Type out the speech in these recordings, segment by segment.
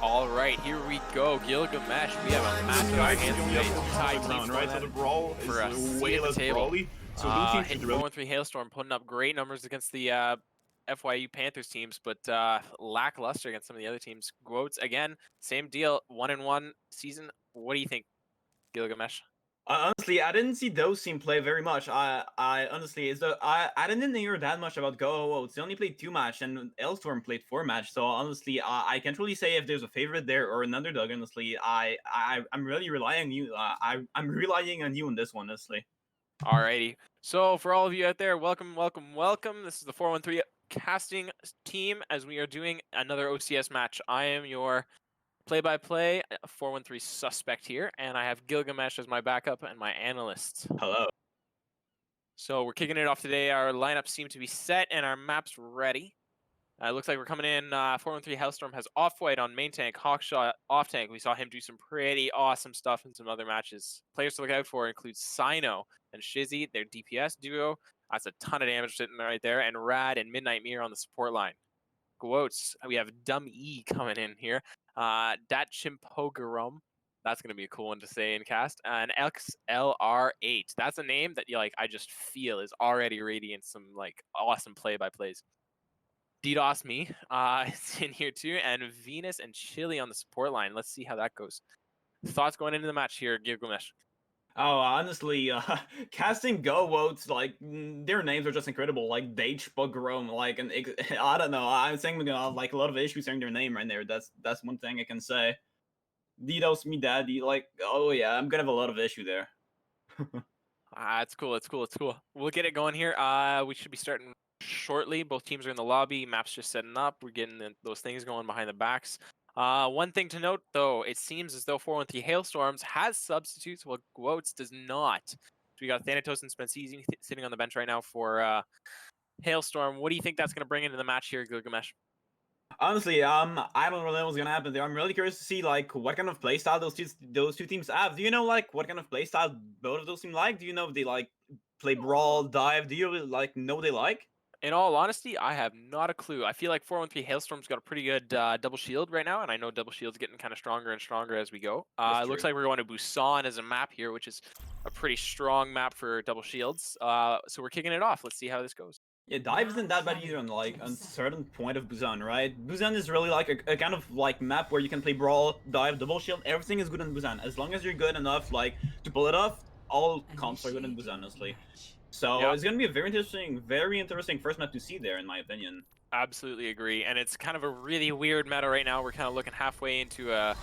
All right, here we go. Gilgamesh, we have a match in our hands today. Right, so the brawl for a is seat way at the less table. brawly. So blue team Hitting should really 4-1-3 Hailstorm, putting up great numbers against the FYU Panthers teams, but lackluster against some of the other teams. gOWOats, again, same deal, 1-1 season. What do you think, Gilgamesh? Honestly, I didn't see those team play very much. I honestly, I didn't hear that much about gOWOats. They only played 2 match, and Hailstorm played 4 match. So honestly, I can't really say if there's a favorite there or an underdog. Honestly, I'm really relying on you. I'm relying on you on this one. Honestly. Alrighty. So for all of you out there, welcome, welcome, welcome. This is the 4-1-3 casting team as we are doing another OCS match. I am your play-by-play 4-1-3 suspect here, and I have Gilgamesh as my backup and my analyst. Hello. So we're kicking it off today. Our lineups seem to be set and our maps ready. It looks like we're coming in. 4-1-3 Hailstorm has Off-White on main tank, Hawkshot off tank. We saw him do some pretty awesome stuff in some other matches. Players to look out for include Sino and Shizzy, their DPS duo. That's a ton of damage sitting right there. And Rad and Midnight Mirror on the support line. gOWOats, we have Dumb E coming in here. Dat Chimpogarum. That's going to be a cool one to say in cast. And XLR8. That's a name that I just feel is already radiating some awesome play-by-plays. DDoS me is in here too, and Venus and Chili on the support line. Let's see how that goes. Thoughts going into the match here, Gilgamesh? Oh, honestly, casting gOWOats, their names are just incredible. Like Dachpogrom, I don't know. I'm saying a lot of issues saying their name right there. That's one thing I can say. DDoS me daddy, oh yeah, I'm gonna have a lot of issue there. It's cool. It's cool. It's cool. We'll get it going here. We should be starting shortly. Both teams are in the lobby. Map's just setting up. We're getting those things going behind the backs. One thing to note, though, it seems as though 4-1-3 Hailstorms has substitutes, while gOWOats does not. So we got Thanatos and Spenceezy sitting on the bench right now for Hailstorm. What do you think that's going to bring into the match here, Gilgamesh? Honestly, I don't really know what's gonna happen there. I'm really curious to see what kind of playstyle those two teams have. Do you know what kind of playstyle both of those teams like? Do you know if they play brawl, dive? Do you know what they like? In all honesty, I have not a clue. I feel like 4-1-3 Hailstorm's got a pretty good double shield right now, and I know double shield's getting kind of stronger and stronger as we go. It looks like we're going to Busan as a map here, which is a pretty strong map for double shields. So we're kicking it off. Let's see how this goes. Yeah, dive isn't that bad either on certain point of Busan, right? Busan is really a kind of map where you can play brawl, dive, double shield. Everything is good in Busan as long as you're good enough to pull it off. All comps are good in Busan, honestly. So it's gonna be a very interesting first map to see there, in my opinion. Absolutely agree, and it's kind of a really weird meta right now. We're kind of looking halfway into a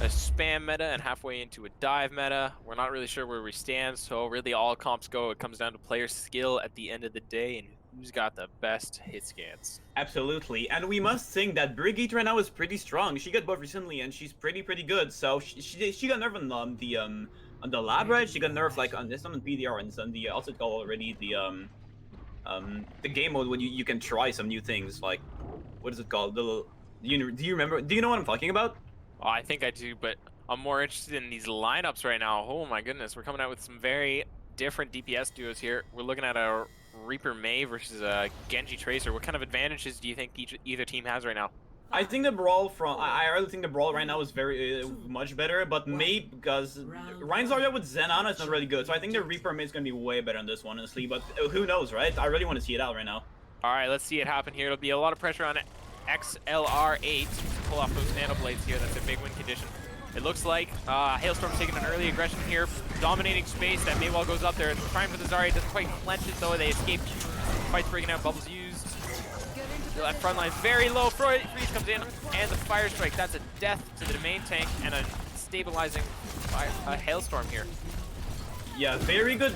spam meta and halfway into a dive meta. We're not really sure where we stand, so really all comps go. It comes down to player skill at the end of the day and who's got the best hit scans. Absolutely, and we must think that Brigitte right now is pretty strong. She got buffed recently, and she's pretty good. So she got nerfed on the lab, right? She got nerfed on this one on PDR and on the also called already the game mode when you can try some new things. What is it called? Do you remember? Do you know what I'm talking about? Oh, I think I do, but I'm more interested in these lineups right now. Oh my goodness, we're coming out with some very different DPS duos here. We're looking at a Reaper May versus a Genji Tracer. What kind of advantages do you think either team has right now? I think the brawl I really think the brawl right now is very much better, but May, because Ryan Zarya with Zenana is not really good, so I think the Reaper May is gonna be way better on this one, honestly. But who knows, right? I really want to see it out right now. All right, let's see it happen here. It'll be a lot of pressure on XLR8 to pull off those nano blades here. That's a big win condition. It looks like Hailstorm's taking an early aggression here, dominating space. That Maywall goes up there. It's trying for the Zarya, doesn't quite clench it though. They escape. Fight's breaking out, bubbles used. That front line is very low. Freeze comes in, and the fire strike. That's a death to the main tank and a stabilizing Hailstorm here. Yeah, very good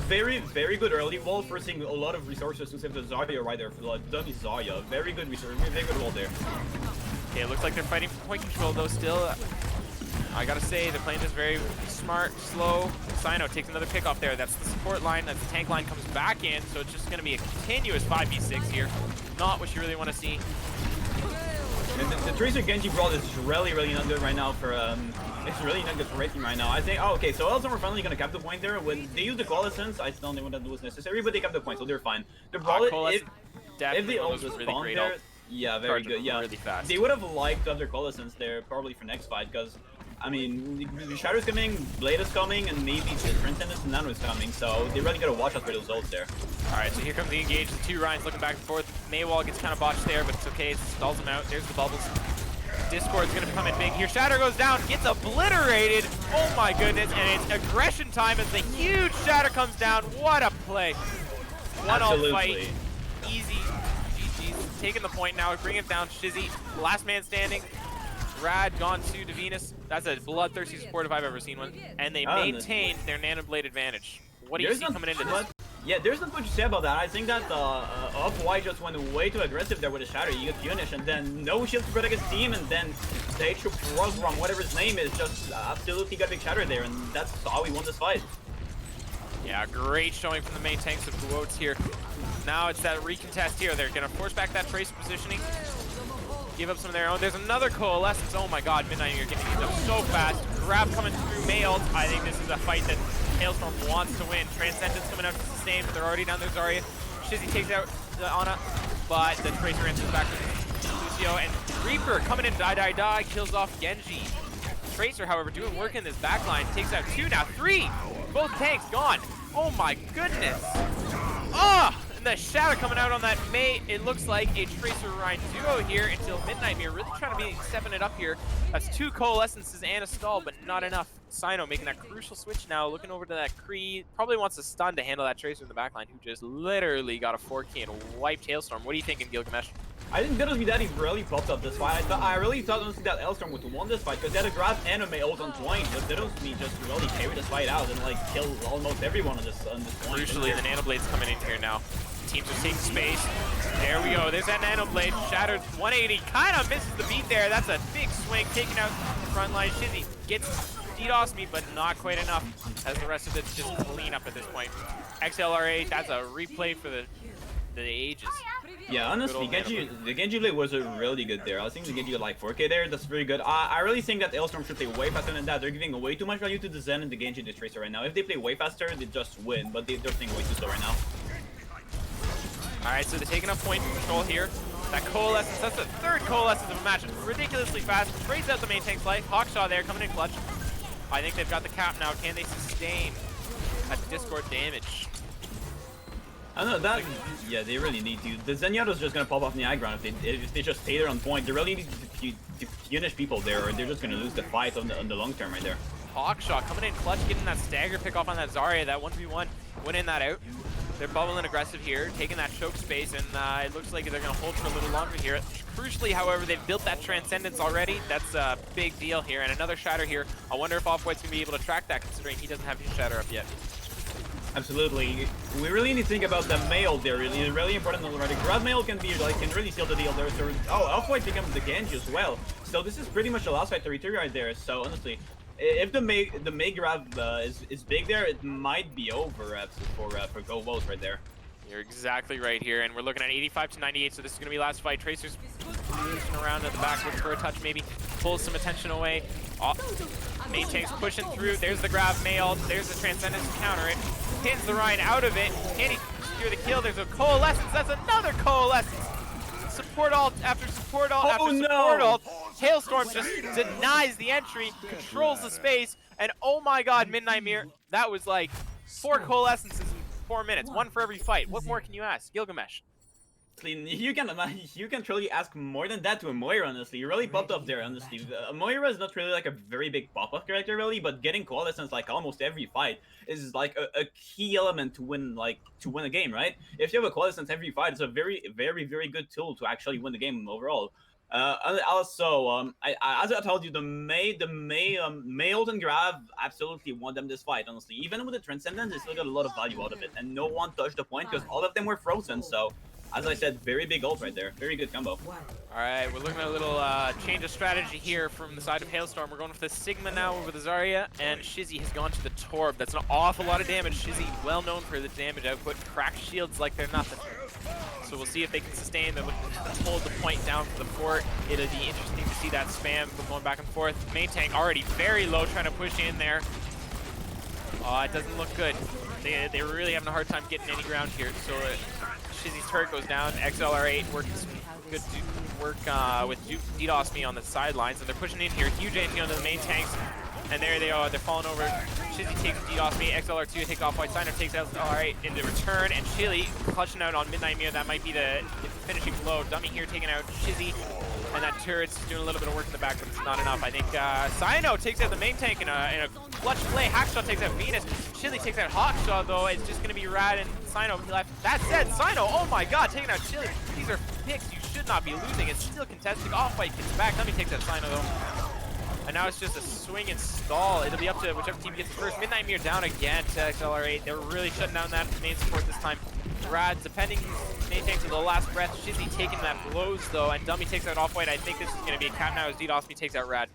early wall, forcing a lot of resources to save the Zarya right there for dummy Zarya. Very good resource, very good wall there. Okay, it looks like they're fighting for point control though still. I gotta say, they're playing this very smart, slow. Sino takes another pick off there. That's the support line. That's the tank line comes back in. So it's just gonna be a continuous 5v6 here. Not what you really want to see. And the Tracer Genji brawl is really not good right now for it's really not good for rating right now. I think okay, so Hailstorm are finally gonna cap the point there. When they use the Coalescence, I still don't know what that was necessary, but they kept the point, so they're fine. The brawl if the ult was really great there, Yeah, very Charging good. Yeah, really fast. they would have liked to have their Coalescence there probably for next fight because, I mean, the Shadow's coming, Blade is coming, and maybe the Transcendence and Nano is coming, so they really gotta watch out for those ults there. Alright, so here comes the engage. The two Ryans looking back and forth. Maywall gets kind of botched there, but it's okay. It stalls him out. There's the bubbles. Discord's gonna come in big here. Shatter goes down, gets obliterated. Oh my goodness, and it's aggression time as the huge Shatter comes down. What a play. One all fight. Easy. GG's taking the point now. Bring it down. Shizzy, last man standing. Rad gone to Divinus. That's a bloodthirsty support if I've ever seen one. And they maintained their Nano Blade advantage. What do you see coming into this? Yeah, there's not much to say about that. I think that Off-White just went way too aggressive there with the Shatter. You get punish, and then no shield to protect his team, and then Stage Program, whatever his name is, just absolutely got big Shatter there, and that's how he won this fight. Yeah, great showing from the main tanks of gOWOats here. Now it's that recontest here. They're going to force back that Tracer positioning. Give up some of their own. There's another Coalescence. Oh my god, Midnight, you're getting used up so fast. Grab coming through May ult. I think this is a fight that Hailstorm wants to win. Transcendence coming out to sustain, but they're already down there. Zarya. Shizzy takes out the Ana, but the Tracer answers back to Lucio. And Reaper coming in, die, kills off Genji. Tracer, however, doing work in this backline. Takes out 2, now 3. Both tanks gone. Oh my goodness. Ah! And the Shadow coming out on that May. It looks like a Tracer Ryan duo here until Midnight Mirror. Really trying to be stepping it up here. That's 2 Coalescences and a stall, but not enough. Sino making that crucial switch now, looking over to that Kree. Probably wants a stun to handle that Tracer in the backline, who just literally got a 4K and wiped Hailstorm. What are you thinking, Gilgamesh? I didn't honestly that he really popped up this fight. I really thought honestly that Hailstorm would win this fight because they had a grab anime ult on point, but they don't need just to really carry this fight out and like kill almost everyone on this point. Crucially, the Nano Blade's coming in here now. Teams are taking space. There we go. There's that Nano Blade. Shattered 180. Kind of misses the beat there. That's a big swing. Taking out the front line. Shizzy gets DDoS me, but not quite enough. As the rest of it's just clean up at this point. XLR8. That's a replay for the ages. Yeah, honestly, the Genji Blade was really good there. I think the Genji got like 4K there. That's very good. I really think that Hailstorm should play way faster than that. They're giving way too much value to the Zen and the Genji and the Tracer right now. If they play way faster, they just win, but they're playing way too slow right now. Alright, so they're taking up point control here. That Coalescence, that's the 3rd Coalescence of a match. Ridiculously fast. Trades out the main tank's life. Hawkshaw there, coming in clutch. I think they've got the cap now. Can they sustain that Discord damage? I don't know, that, yeah, they really need to. The Zenyatta's just gonna pop off in the high ground if they just stay there on point. They really need to punish people there, or they're just gonna lose the fight on the long term right there. Hawkshaw coming in clutch, getting that stagger pick off on that Zarya, that 1v1, winning that out. They're bubbling aggressive here, taking that choke space, and it looks like they're gonna hold for a little longer here. Crucially, however, they've built that Transcendence already. That's a big deal here, and another Shatter here. I wonder if Off-White's gonna be able to track that, considering he doesn't have his Shatter up yet. Absolutely. We really need to think about the mail there. It's really important already. Grab mail can be like can really seal the deal there. So, Off-White becomes the Genji as well. So this is pretty much the last fight territory right there. So honestly, if the May grab is big there, it might be over for gOWOats right there. You're exactly right here, and we're looking at 85 to 98. So this is gonna be last fight. Tracer's moving around at the back, looking for a touch, maybe pulls some attention away. Main tank's pushing through. There's the grab mail. There's the Transcendence to counter it. Pins the Ryan out of it. Can he secure the kill? There's a Coalescence. That's another Coalescence. Support ult after support ult after support ult. Hailstorm just denies the entry, controls the space, and oh my god, Midnight Mirror. That was like 4 Coalescences in 4 minutes. 1 for every fight. What more can you ask? Gilgamesh. You can truly ask more than that to a Moira, honestly. You really popped up there, honestly. Moira is not really like a very big pop-up character, really, but getting Coalescence like almost every fight is like a key element to win a game, right? If you have a Coalescence every fight, it's a very, very, very good tool to actually win the game overall. Also, as I told you, the May ult and grab absolutely won them this fight, honestly. Even with the Transcendence, they still got a lot of value out of it, and no one touched the point because all of them were frozen, so... As I said, very big ult right there. Very good combo. Alright, we're looking at a little change of strategy here from the side of Hailstorm. We're going for the Sigma now over the Zarya, and Shizzy has gone to the Torb. That's an awful lot of damage. Shizzy, well known for the damage output. Cracked shields like they're nothing. So we'll see if they can sustain. They're looking to hold the point down for the fort. It'll be interesting to see that spam going back and forth. Main tank already very low, trying to push in there. It doesn't look good. They're really having a hard time getting any ground here. So Shizzy's turret goes down. XLR8 working some good work with DDoS me on the sidelines, and they're pushing in here. Huge anti onto the main tanks, and there they are. They're falling over. Shizzy takes DDoS me. XLR2 takes off white. Signer takes XLR8 into return, and Chili clutching out on Midnight Mirror. That might be the finishing blow. Dummy here taking out Shizzy, and that turret's doing a little bit of work in the back, but it's not enough. I think Sino takes out the main tank in a clutch play. Hackshot takes out Venus. Chili takes out Hawkshot, though. It's just going to be Rad and Sino left. That said, Sino, oh my god, taking out Chili. These are picks you should not be losing. It's still contested. Off-white gets back. Dummy takes out Sino, though. And now it's just a swing and stall. It'll be up to whichever team gets first. Midnight Mirror down again to XLR8. They're really shutting down that main support this time. Rad defending main tanks to the last breath. Shizzy taking that blows, though, and Dummy takes out Off-White. I think this is going to be a cap now as DDoS takes out Rad.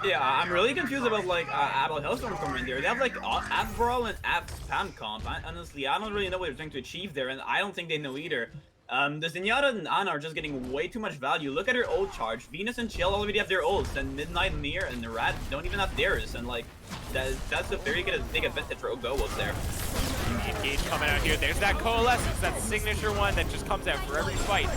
Yeah, I'm really confused about about Hailstorm coming in there. They have like app brawl and app spam comp. Honestly, I don't really know what they're trying to achieve there, and I don't think they know either. The Zenyatta and Ana are just getting way too much value. Look at her ult charge. Venus and Chill already have their ults, and Midnight Mirror and the Rat don't even have theirs, and like that's a very big advantage for gOWOats there. Engage coming out here. There's that Coalescence, that signature one that just comes out for every fight.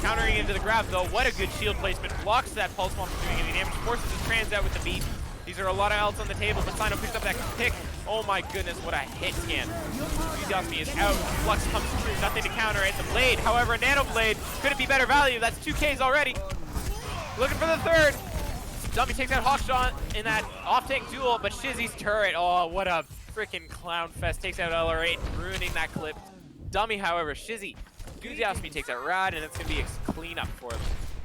Countering into the grab, though. What a good shield placement. Blocks that Pulse Bomb from doing any damage. Forces his trans out with the beat. These are a lot of ults on the table, but Sino picks up that pick. Oh my goodness, what a hit scan. DDoS is out. Flux comes through. Nothing to counter it. The blade, however, Nano Blade. Could it be better value? That's 2 Ks already. Looking for the third. Dummy takes out Hawkshot in that off-tank duel, but Shizzy's turret. Oh, what a freaking clown fest. Takes out LR8, ruining that clip. Dummy, however, Shizzy. gOWOats takes out Rad, and it's going to be a cleanup for them.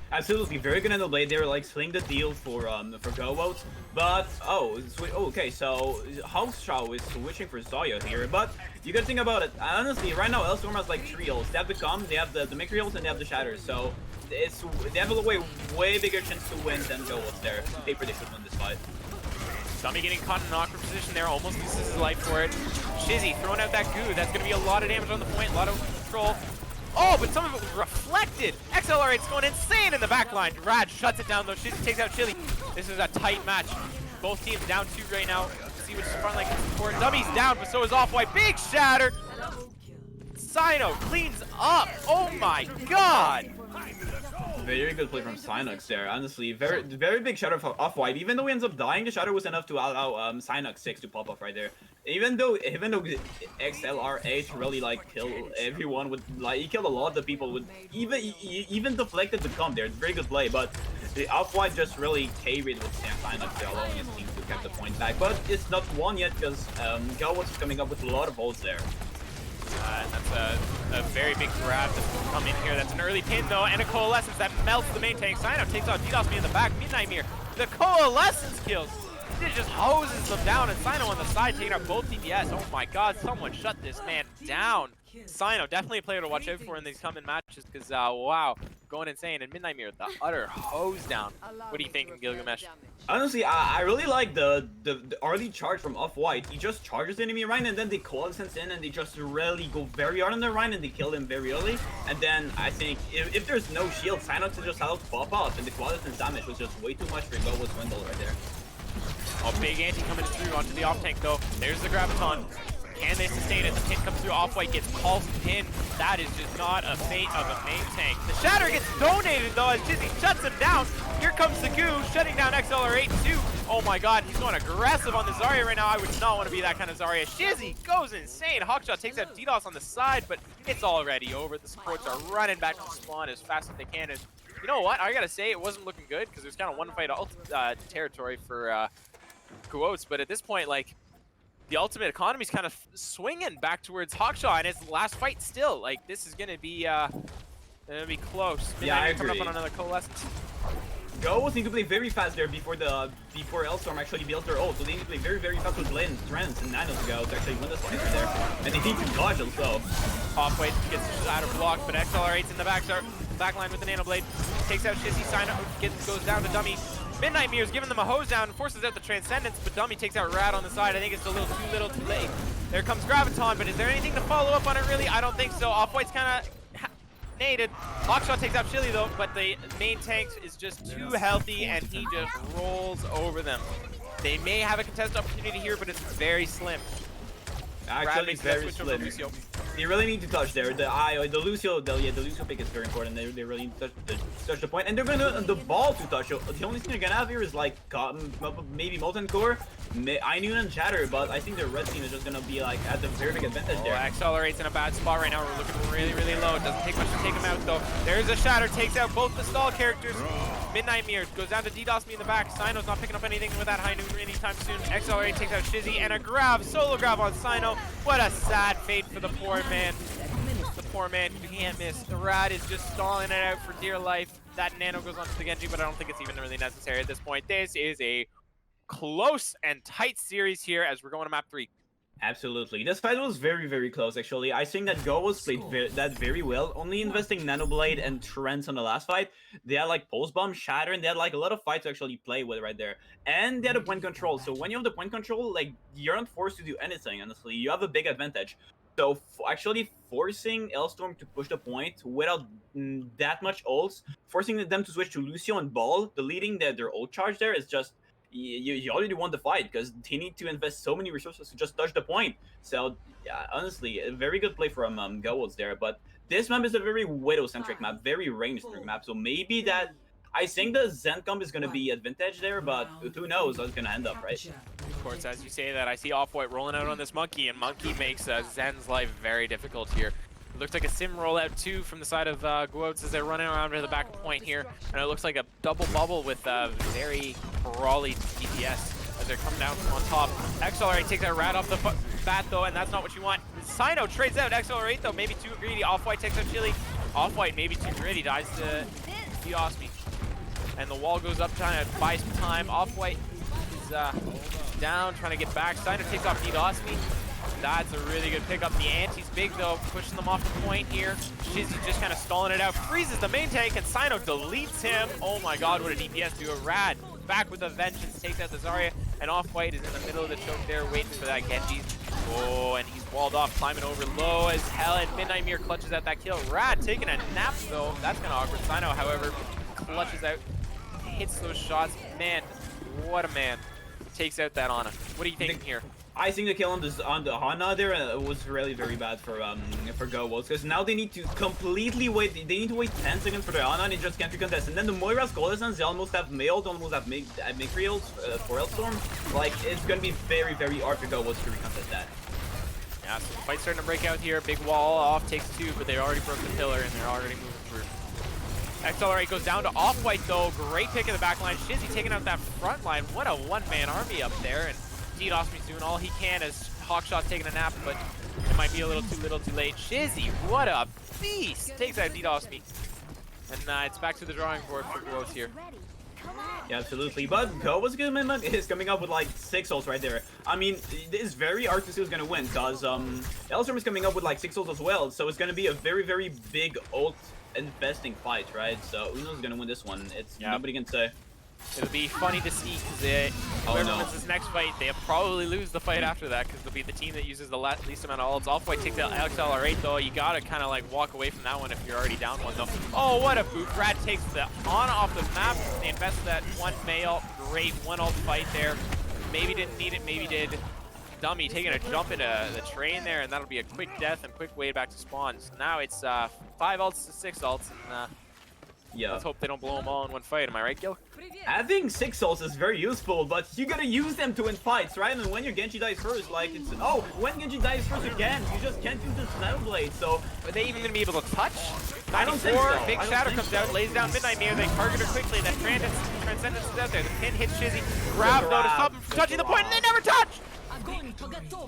Absolutely, very good in the blade. They were like sling the deal for gOWOats, but okay. So Hailstorm is switching for Zarya here, but you gotta think about it. Honestly, right now Hailstorm has like 3 ults. They have the comms, they have the micro ults, and they have the shatters. So they have a way bigger chance to win than gOWOats there. Paper they should win this fight. Dummy getting caught in an awkward position there, almost loses his life for it. Shizzy throwing out that goo. That's gonna be a lot of damage on the point, a lot of control. Oh, but some of it was reflected. XLR8's going insane in the back line. Rad shuts it down, though. Shizzy takes out Chili. This is a tight match. Both teams down 2 right now. See which front line can support. Dummy's down, but so is Off-White. Big shatter. Sino cleans up. Oh my god. Very good play from Synox there. Honestly, very big shatter for Off-White. Even though he ends up dying, the shatter was enough to allow Synox 6 to pop off right there. Even though XLR8 really like killed everyone with he killed a lot of the people with even deflected the comp there. It's a very good play, but the Off-White just really carried with Synox there, allowing his team to keep the point back. But it's not won yet because gOWOats is coming up with a lot of ults there. And that's a very big grab to come in here. That's an early pin, though, and a Coalescence that melts the main tank. Sino takes out DDoS in the back. Midnight Mirror. The Coalescence kills. It just hoses them down, and Sino on the side taking out both DPS. Oh my god, someone shut this man down. Sino, definitely a player to watch out for in these coming matches because, wow, going insane. And Midnight Mirror, the utter hose down. What do you think, Gilgamesh? Honestly, I really like the early charge from Off-White. He just charges the enemy Rhine, and then they Coalescence in, and they just really go very hard on the Rhine, and they kill him very early. And then I think if there's no shield, Synox is just allowed to pop off, and the Coalescence damage was just way too much for gOWOats Swindle right there. Oh, big anti coming through onto the off-tank, though. There's the Graviton. Can they sustain it? The pin comes through. Off-White gets pulsed pin. That is just not a fate of a main tank. The shatter gets donated, though, as Shizzy shuts him down. Here comes the goo, shutting down XLR8 too. Oh my god, he's going aggressive on the Zarya right now. I would not want to be that kind of Zarya. Shizzy goes insane. Hawkshot takes out DDoS on the side, but it's already over. The supports are running back to spawn as fast as they can. And you know what? I gotta say, it wasn't looking good because there's kind of one fight territory for gOWOats, but at this point, like, the ultimate economy is kind of swinging back towards Hawkshot, and it's last fight still. Like, this is gonna be close. Yeah, I agree. Coming up on another Coalescence. gOWOats need to play very fast there before Hailstorm actually builds their ult. So they need to play very fast with Blade and Trends and Nanos to go to actually win this fight right there. And they need to dodge also. Off-White gets out of block, but XLR8's in the backline with the Nano Blade. Takes out Shizzy, goes down to Dummy. Midnight Mirror's giving them a hose down and forces out the Transcendence, but Dummy takes out Rad on the side. I think it's a little too little too late. There comes Graviton, but is there anything to follow up on it really? I don't think so. Off-White's kind of naded. Hawkshot takes out Chili though, but the main tank is just too healthy and he just rolls over them. They may have a contest opportunity here, but it's very slim. Actually, very slim. They really need to touch there. The Lucio pick is very important. They really need to touch the point, and they're gonna the ball to touch. The only thing they're gonna have here is like maybe Molten Core, Inoon and Chatter, but I think the red team is just gonna be like at the very big advantage there. Accelerates in a bad spot right now. We're looking really low. It doesn't take much to take him out though. There's a Shatter, takes out both the stall characters. Midnight Mirror goes down to DDoS me in the back. Sino's not picking up anything with that high noon anytime soon. Accelerate takes out Shizzy, and a grab, solo grab on Sino. What a sad fate for the poor man. The poor man can't miss. The Rad is just stalling it out for dear life. That nano goes onto the Genji, but I don't think it's even really necessary at this point. This is a close and tight series here as we're going to map 3. Absolutely. This fight was very close, actually. I think that gOWOats played that very well. Only investing Nanoblade and Trance on the last fight. They had like Pulse Bomb, Shatter, and they had like a lot of fights to actually play with right there. And they had a point control. So when you have the point control, like, you're not forced to do anything, honestly. You have a big advantage. So actually forcing Hailstorm to push the point without that much ults, forcing them to switch to Lucio and Ball, deleting their ult charge there is just... You already won the fight because they need to invest so many resources to just touch the point. So yeah, honestly, a very good play from gOWOats there. But this map is a very Widow-centric map, very range-centric map. So maybe that... I think the Zen comp is going to be advantage there, but who knows how it's going to end up, right? Of course, as you say that, I see Off-White rolling out on this Monkey, and Monkey makes Zen's life very difficult here. It looks like a sim rollout too from the side of gOWOats as they're running around to the back point here. And it looks like a double bubble with very crawly DPS as they're coming down from on top. Accelerate takes that Rat off the bat though, and that's not what you want. Sino trades out Accelerate though, maybe too greedy. Off-White takes out Chili. Off-White maybe too greedy, dies to Diosmi. And the wall goes up trying to buy some time. Off-White is down, trying to get back. Sino takes off Diosmi. That's a really good pickup. The anti's big though, pushing them off the point here. Shizzy just kind of stalling it out, freezes the main tank, and Sino deletes him. Oh my god, what a DPS duo. Rad back with a vengeance, takes out the Zarya, and Off-White is in the middle of the choke there, waiting for that Genji. Oh, and he's walled off, climbing over low as hell, and Midnight Mirror clutches out that kill. Rad taking a nap though, that's kind of awkward. Sino, however, clutches out, hits those shots. Man, what a man. Takes out that Ana. What are you thinking here? I think the kill on the Hana there was really very bad for gOWOats, because now they need to completely wait. They need to wait 10 seconds for the Hana, and they just can't recontest. And then the Moira's Coalescence, they almost have mailed, almost have make reels for Hailstorm. Like, it's gonna be very hard for gOWOats to recontest that. Yeah, so the fight's starting to break out here. Big wall off, takes 2, but they already broke the pillar and they're already moving through. Accelerate goes down to Off-White though. Great pick in the back line. Shizzy taking out that front line. What a one-man army up there. And DDoSmi's doing all he can as Hawkshot's taking a nap, but it might be a little too late. Shizzy, what a beast! Takes out DDoSmi. And it's back to the drawing board for gOWOats here. Yeah, absolutely. But gOWOats is coming up with like 6 ults right there. I mean, it's very hard to see who's gonna win, because Hailstorm is coming up with like 6 ults as well. So it's gonna be a very big ult investing fight, right? So who knows who's gonna win this one? It's nobody can say. It'll be funny to see because whoever wins this next fight, they'll probably lose the fight after that because they'll be the team that uses the least amount of ults. Off-White takes out Accelerate though. You gotta kind of like walk away from that one if you're already down one though. Oh, what a boot. Rad takes the Ana off the map. They invest that one Mail. Great one ult fight there. Maybe didn't need it, maybe did. Dummy taking a jump into the train there, and that'll be a quick death and quick way back to spawn. So now it's 5 ults to 6 ults. And, yeah. Let's hope they don't blow them all in one fight. Am I right, Gil? Having 6 ults is very useful, but you gotta use them to win fights, right? And when your Genji dies first, like, it's... Oh, when Genji dies first again, you just can't use this Nanoblade, so... Are they even gonna be able to touch? I don't think so. Big Shatter comes out, lays down Midnight Mirror, they target her quickly, that Transcendence is out there. The pin hits Shizzy, grab though to stop him from touching the point, and they never touch!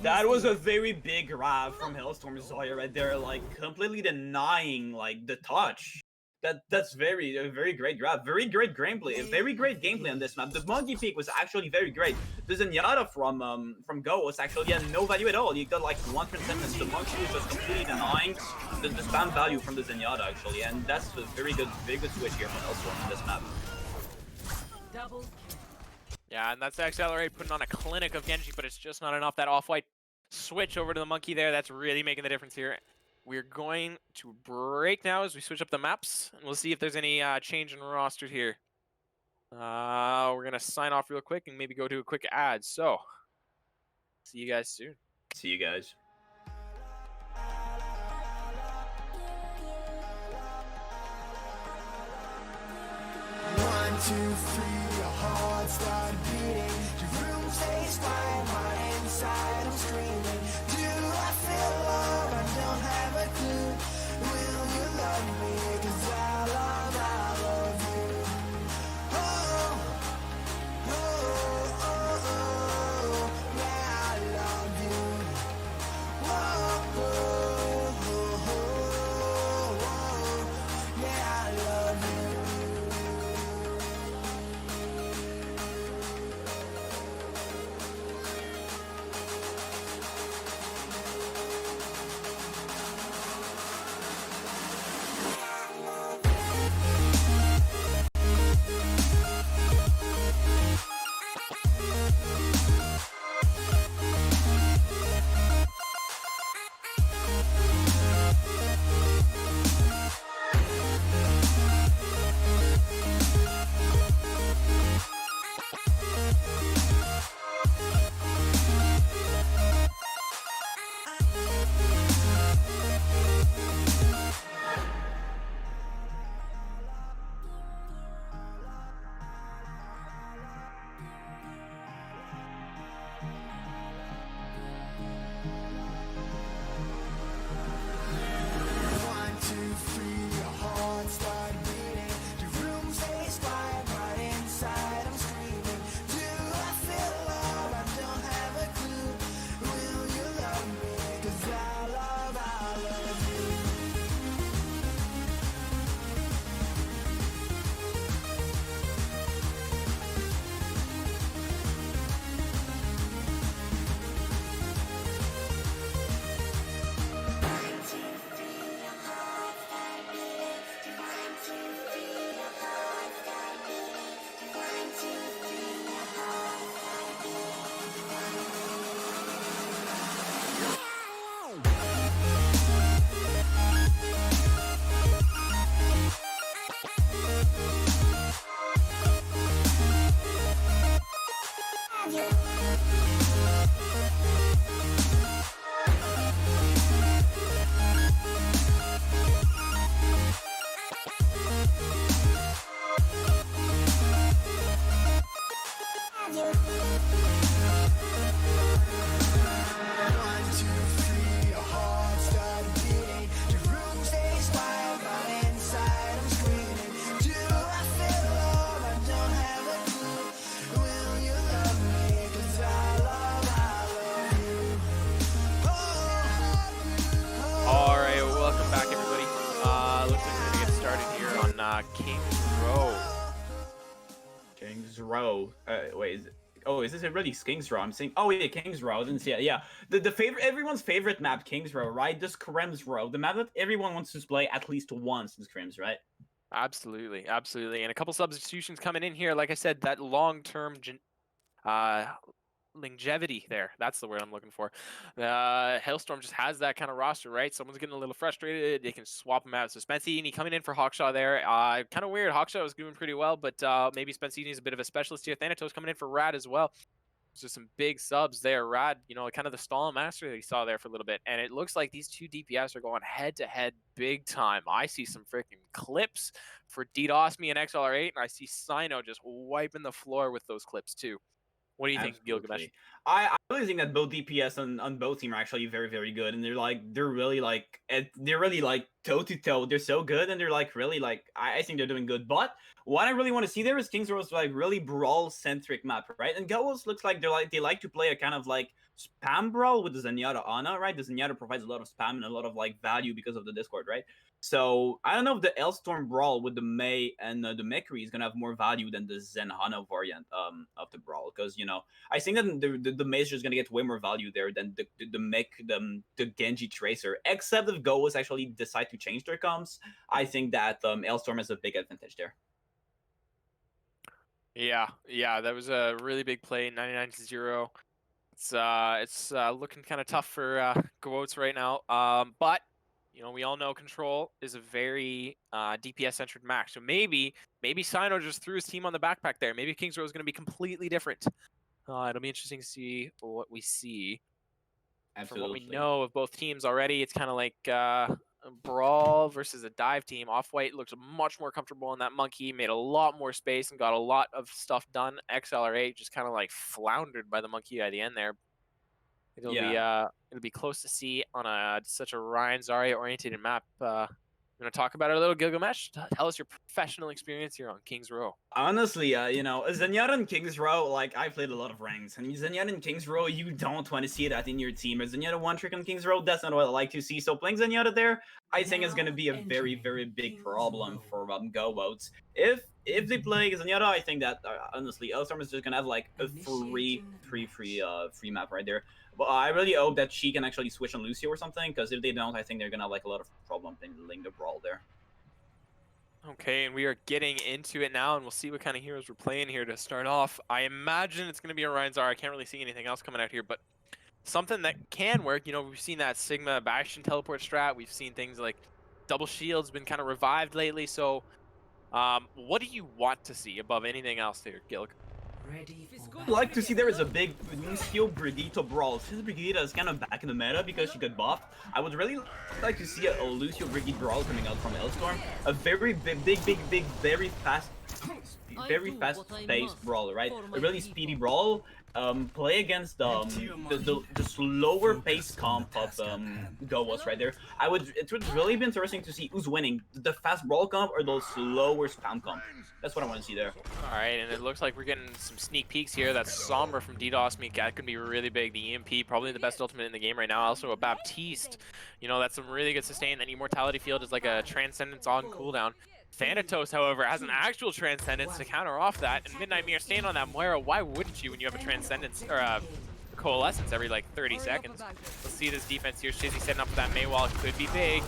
That was a very big grab from Hailstorm Zarya right there, like, completely denying, like, the touch. That's a very great grab, very great gameplay on this map. The monkey peak was actually very great. The Zenyatta from gOWOats actually had no value at all. You got like 1 transcendence. The monkey was just completely denying the spam value from the Zenyatta actually, and that's a very good switch here from Hailstorm on this map. Yeah, and that's Accelerate putting on a clinic of Genji, but it's just not enough. That Off-White switch over to the monkey there, that's really making the difference here. We're going to break now as we switch up the maps, and we'll see if there's any change in roster here. We're going to sign off real quick and maybe go to a quick ad. So, see you guys soon. See you guys. two, three, your heart start beating. Your room stays quiet, my inside I'm screaming. Do I feel love? I don't have a clue. Will you love me? 'Cause I love you. Oh, oh, oh, oh, yeah, I love you. Whoa, oh, oh, oh, oh, yeah, I love you. One, two, three, your heart start beating. Your room stays quiet, right inside I'm screaming. Do I feel love? I don't have a clue. Will you love me? 'Cause I love you. One, two, three, your heart start beating. Your room stays quiet, but inside I'm screaming. Do I feel love? I don't have a clue. Will you love me? 'Cause I love you. Oh, All right, welcome back, everybody. Looks like we're gonna get started here on Kings Row. Kings Row. Wait, is this really Kings Row? I'm saying, oh yeah, Kings Row. I didn't see it. Yeah, the favorite, everyone's favorite map, Kings Row, right? This Krem's Row, the map that everyone wants to play at least once in Scrims, right? Absolutely, absolutely, and a couple substitutions coming in here. Like I said, that long-term longevity there. That's the word I'm looking for. Hailstorm just has that kind of roster, right? Someone's getting a little frustrated. They can swap him out. So Spencini coming in for Hawkshaw there. Kind of weird. Hawkshaw was doing pretty well, but maybe Spencini is a bit of a specialist here. Thanatos coming in for Rad as well. Just some big subs there. Rad, you know, kind of the stall master that he saw there for a little bit. And it looks like these two DPS are going head-to-head big time. I see some freaking clips for DDoS Me and XLR8, and I see Sino just wiping the floor with those clips too. What do you think, Gilgamesh? Absolutely. I really think that both DPS on both team are actually very, very good, and they're really like toe to toe. They're so good, and they're like really like I think they're doing good. But what I really want to see there is Kings Row's like really brawl centric map, right? And gOWOats looks like they like to play a kind of like spam brawl with the Zenyatta Ana, right? The Zenyatta provides a lot of spam and a lot of like value because of the Discord, right? So I don't know if the Hailstorm brawl with the Mei and the Mekri is gonna have more value than the Zen Hana variant of the brawl, because you know I think that the Mei is just gonna get way more value there than the Genji Tracer, except if gOWOats actually decide to change their comps. I think that Hailstorm has a big advantage there. Yeah, that was a really big play, 99-0. It's looking kind of tough for gOWOats right now. But you know, we all know Control is a very DPS-centered match. So maybe Sino just threw his team on the backpack there. Maybe Kings Row is going to be completely different. It'll be interesting to see what we see. Absolutely. From what we know of both teams already, it's kind of like brawl versus a dive team. Off-White looks much more comfortable in that monkey, made a lot more space and got a lot of stuff done. XLR8 just kind of like floundered by the monkey at the end there. It'll be close to see on such a Ryan Zarya oriented map. I'm gonna talk about our little Gilgamesh. Tell us your professional experience here on Kings Row. Honestly, you know, Zenyatta and Kings Row, like, I played a lot of ranks, and Zenyatta and Kings Row, you don't want to see that in your team. A Zenyatta one-trick on Kings Row, that's not what I like to see. So playing Zenyatta there, I think is going to be a very, very big problem for gOWOats. If they play Zenyatta, I think that, honestly, Hailstorm is just going to have, like, a free map right there. But I really hope that she can actually switch on Lucio or something, because if they don't, I think they're going to have, like, a lot of problem handling the brawl there. Okay, and we are getting into it now, and we'll see what kind of heroes we're playing here to start off. I imagine it's going to be a Ryan Zarya. I can't really see anything else coming out here, but something that can work. You know, we've seen that Sigma Bastion teleport strat. We've seen things like double shields been kind of revived lately. So what do you want to see above anything else here, Gilg? I'd like to see there is a big Lucio Brigitte brawl. Since Brigitte is kind of back in the meta because she got buffed, I would really like to see a Lucio Brigitte brawl coming out from Hailstorm. A very big, very fast-paced brawl, right? A really speedy brawl. Play against the slower pace comp of gOWOats right there. It would really be interesting to see who's winning, the fast brawl comp or the slower spam comp. That's what I want to see there. All right, and it looks like we're getting some sneak peeks here. That Sombra from DDoS me, that could be really big. The EMP, probably the best ultimate in the game right now. Also a Baptiste, you know, that's some really good sustain. That Immortality Field is like a Transcendence on cooldown. Thanatos, however, has an actual Transcendence to counter off that. And Midnight Mirror staying on that Moira. Why wouldn't you when you have a Transcendence or a Coalescence every like 30 seconds? Let's see this defense here. Shizzy setting up for that Mei wall. It could be big.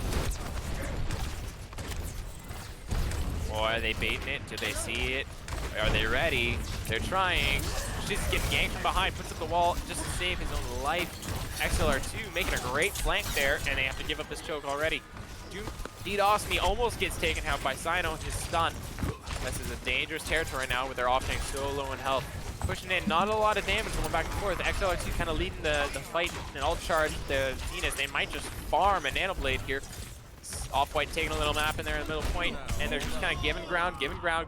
Or are they baiting it? Do they see it? Are they ready? They're trying. Shizzy's getting ganked from behind. Puts up the wall just to save his own life. XLR2 making a great flank there. And they have to give up this choke already. DDoS me almost gets taken out by Sino. His stun. This is a dangerous territory now with their off-tank so low in health. Pushing in, not a lot of damage going back and forth. XLR2 kind of leading the fight and alt charge the Zenith. They might just farm a Nanoblade here. Off-White taking a little map in there in the middle point, and they're just kind of giving ground.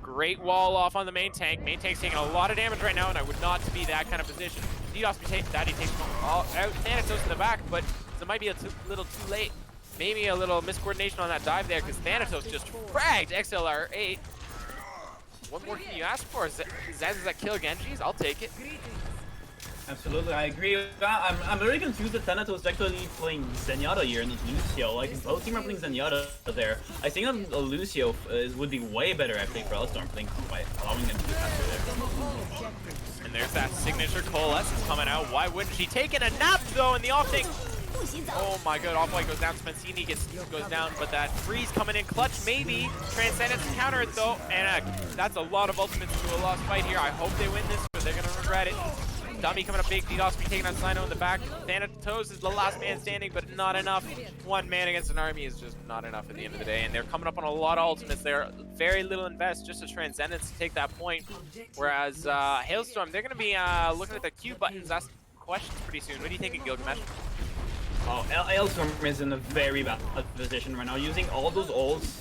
Great wall off on the main tank. Main tank's taking a lot of damage right now, and I would not be that kind of position. DDoS Daddy takes all out. Thanatos in the back, but it might be a little too late. Maybe a little miscoordination on that dive there, because Thanatos just fragged XLR8. What more can you ask for? Is that kill Genji's? I'll take it. Absolutely, I agree with that. I'm very confused that Thanatos is actually playing Zenyatta here and not Lucio. Like, both teams are playing Zenyatta there. I think that Lucio would be way better actually for Hailstorm by allowing him to do faster there. And there's that signature Coalescence coming out. Why wouldn't she? Taking a nap though in the off-tank. Oh my god, Off-White goes down, Spencini goes down, but that freeze coming in clutch maybe. Transcendence to counter it though, and that's a lot of ultimates to a lost fight here. I hope they win this, but they're gonna regret it. Dummy coming up big, DDoS be taking on Sino in the back. Thanatos is the last man standing, but not enough. One man against an army is just not enough at the end of the day, and they're coming up on a lot of ultimates. They're very little invest, just a Transcendence to take that point. Whereas Hailstorm, they're gonna be looking at the Q buttons, asking questions pretty soon. What do you think of Gilgamesh? Oh, Hailstorm is in a very bad position right now, using all those ults